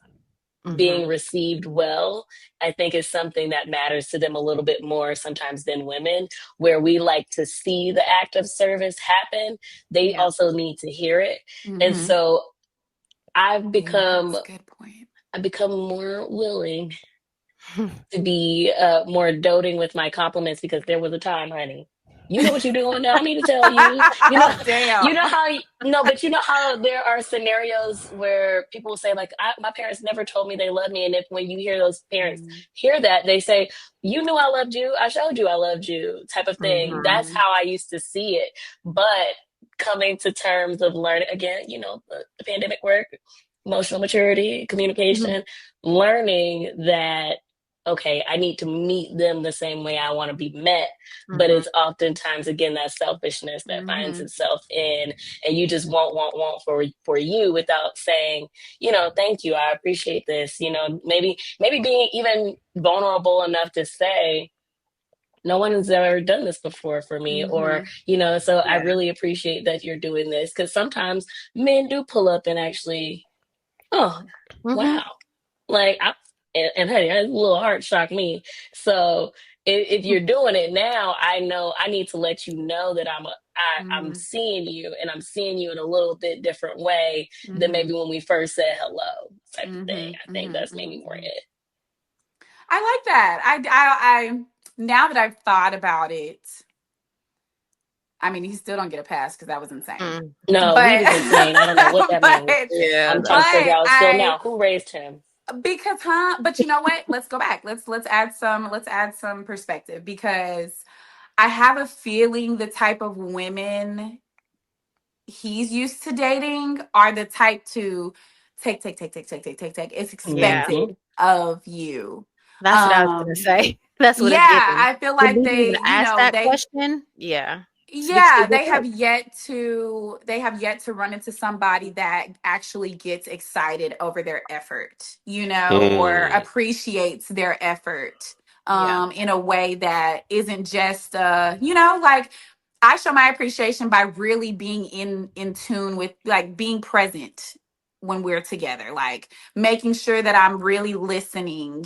Mm-hmm. being received well, I think is something that matters to them a little bit more sometimes than women, where we like to see the act of service happen. They Yeah. also need to hear it. And Mm-hmm. so I've That's become a good point. I've become more willing to be more doting with my compliments because there was a time, honey. You know what you're doing now. I need to tell you. Oh, damn. But you know how there are scenarios where people say like, my parents never told me they loved me, and if when you hear those parents hear that, they say, "You knew I loved you. I showed you I loved you," type of thing. That's Mm-hmm. how I used to see it. But coming to terms of learning again, the pandemic work, emotional maturity, communication, learning that okay, I need to meet them the same way I want to be met. But Mm-hmm. it's oftentimes, again, that selfishness that finds Mm-hmm. itself in, and you just want for you without saying, thank you, I appreciate this. Maybe being even vulnerable enough to say, no one has ever done this before for me, or Mm-hmm. so I Yeah. really appreciate that you're doing this, because sometimes men do pull up and actually, oh Mm-hmm. wow, like and hey, that little heart shocked me. So if you're doing it now, I know I need to let you know that I'm Mm-hmm. seeing you, and I'm seeing you in a little bit different way than Mm-hmm. maybe when we first said hello, type of thing. I Mm-hmm. think Mm-hmm. that's maybe more Mm-hmm. it. I like that. I now that I've thought about it, I mean, he still don't get a pass because that was insane. Mm. No, he But, was insane. I don't know what that means. but, Yeah, I'm trying to that's figure but out still now who raised him. because, huh? But you know what? Let's go back. Let's add some perspective, because I have a feeling the type of women he's used to dating are the type to take, take, take, take, take, take, take, take. It's yeah. expected of you. That's what I was gonna Um, say. That's what it's yeah, giving. I feel Did like he even they, ask that question? Yeah. Yeah, they have yet to run into somebody that actually gets excited over their effort, or Mm. appreciates their effort Yeah. in a way that isn't just like I show my appreciation by really being in tune with, like, being present when we're together, like making sure that I'm really listening,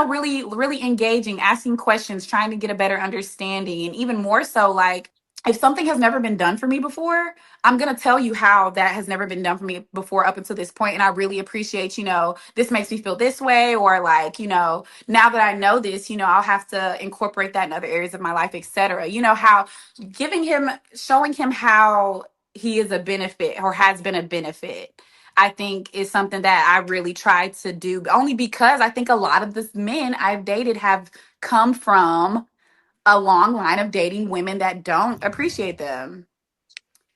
really, really engaging, asking questions, trying to get a better understanding. And even more so, like, if something has never been done for me before, I'm going to tell you how that has never been done for me before up until this point. And I really appreciate, this makes me feel this way, or like, now that I know this, I'll have to incorporate that in other areas of my life, etc. How showing him how he is a benefit or has been a benefit, I think, is something that I really try to do, only because I think a lot of the men I've dated have come from a long line of dating women that don't appreciate them.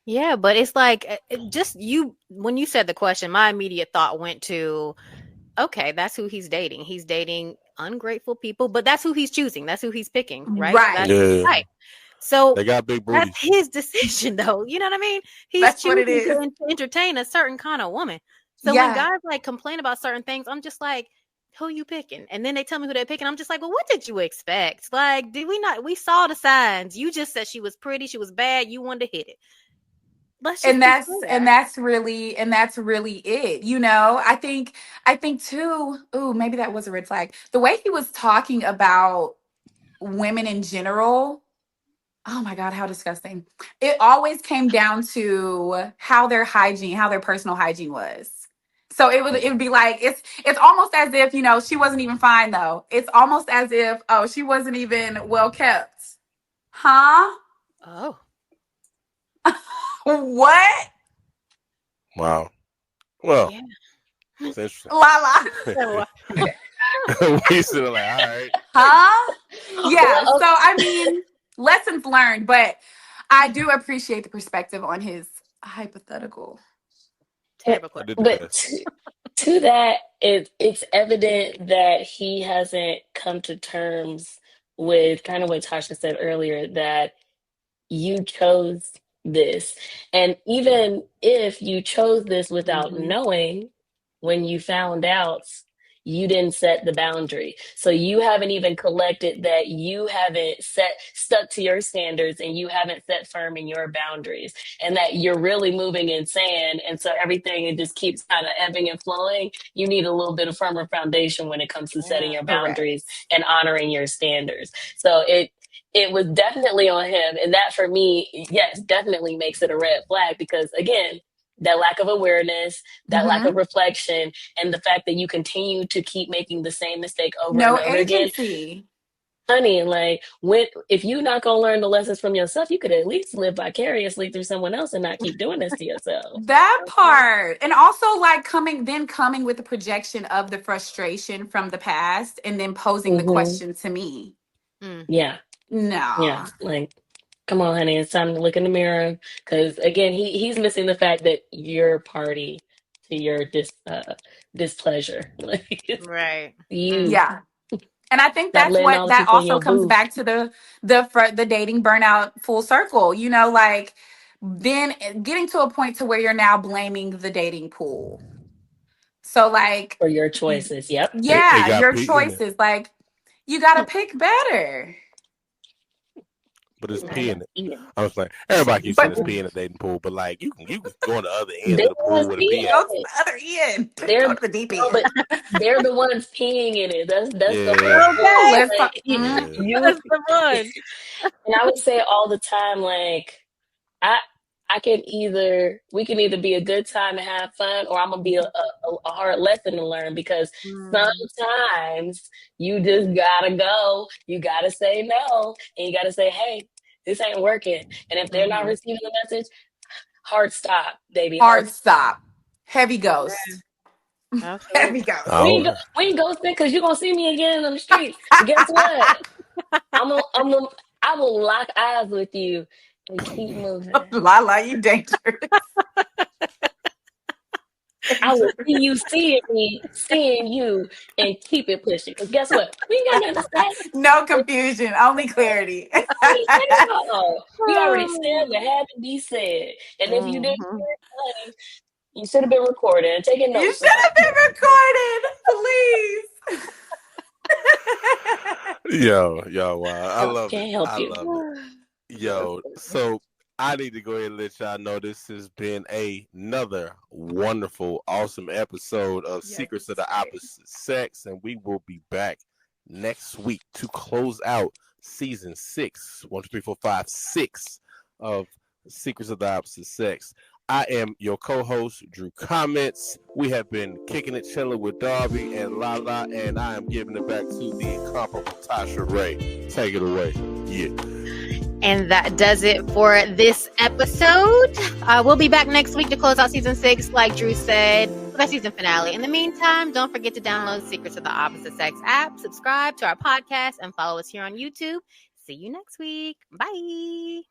Yeah, but it's like just you when you said the question, my immediate thought went to, okay, that's who he's dating. He's dating ungrateful people, but that's who he's choosing. That's who he's picking, right? So that's Right. Yeah. right. So They got big that's booties. his decision, though. You know what I mean? He's That's what it choosing is. to entertain a certain kind of woman. So when Yeah. guys like complain about certain things, I'm just like, who you picking? And then they tell me who they're picking. I'm just like, well, what did you expect? Like, did we not? We saw the signs. You just said she was pretty, she was bad. You wanted to hit it. Let's just And be that's and fair. that's really and that's really it. I think too, ooh, maybe that was a red flag. The way he was talking about women in general, oh my God, how disgusting. It always came down to how their personal hygiene was. So it would be like, it's almost as if, she wasn't even fine though. It's almost as if, oh, she wasn't even well kept. Huh? Oh, What? Wow. Well, yeah. it's interesting. Lala. So, We sit there like, all right. Huh? Yeah. Well, So I mean, lessons learned, but I do appreciate the perspective on his hypothetical. okay. terrible I question. did the But best. to that, it's evident that he hasn't come to terms with kind of what Tasha said earlier, that you chose this. And even if you chose this without Hmm. knowing, when you found out, you didn't set the boundary. So you haven't even collected that you haven't stuck to your standards, and you haven't set firm in your boundaries, and that you're really moving in sand. And so everything, it just keeps kind of ebbing and flowing. You need a little bit of firmer foundation when it comes to setting Yeah. your Correct. boundaries and honoring your standards. So it was definitely on him. And that, for me, yes, definitely makes it a red flag, because again, that lack of awareness, that lack Hmm. of reflection, and the fact that you continue to keep making the same mistake over and No over again. agency. Honey, like, if you're not gonna learn the lessons from yourself, you could at least live vicariously through someone else and not keep doing this to yourself. That Okay. part. And also, like, coming with the projection of the frustration from the past and then posing the Hmm. question to me. Mm. Yeah, yeah. No. Like, come on, honey, it's time to look in the mirror. Because again, he's missing the fact that you're party to your displeasure. Like, it's Right. Mm. you. Yeah. And I think Stop that's letting what all the that people in also your comes booth. back to the dating burnout full circle. Like, then getting to a point to where you're now blaming the dating pool. So, like, For your choices. Yep. It yeah, got your pee in it, choices, like, you got to pick better. but it's I pee got in it. Ian. I was like, everybody keeps saying But it's pee in the dating pool, but like you can go on the other end They're of the the ones pool with a peeing pee go at. to in it. the other end. They're Go to the deep no, but end. they're the ones peeing in it. That's the whole Yeah, point. Ooh, Okay. let's talk. Like, Mm. yeah. you That's the one. and I would say all the time, like, I I can either we can either be a good time and have fun, or I'm gonna be a hard lesson to learn, because Mm. sometimes you just gotta go. You gotta say no, and you gotta say, hey, this ain't working. And if they're not Hmm. receiving the message, hard stop, baby, hard. Hard stop. Heavy Yeah, ghost. Heavy absolutely. I ghost. We ain't don't go, know. we ain't ghosting, because you're gonna see me again on the streets. But guess what? I will lock eyes with you and keep moving. Lala, you dangerous. I will see you seeing me, seeing you, and keep it pushing. Because guess what? We ain't got nothing to say. No confusion, only clarity. We already said what had to be said. And if you didn't Mhm. hear it, honey, you should have been recording and taking You notes should or have something. been recorded, please. Yo, I love it. Can't help I you. love it. Yo, so I need to go ahead and let y'all know this has been another wonderful, awesome episode of Secrets of the Opposite Sex, and we will be back next week to close out season 6, 1, 2, 3, 4, 5, 6 of Secrets of the Opposite Sex. I am your co-host, Drew Comments. We have been kicking it, chilling with Darby and LaLa, and I am giving it back to the incomparable Tasha Ray. Take it away. Yeah. And that does it for this episode. We'll be back next week to close out season 6, like Drew said, for the season finale. In the meantime, don't forget to download Secrets of the Opposite Sex app, subscribe to our podcast, and follow us here on YouTube. See you next week. Bye.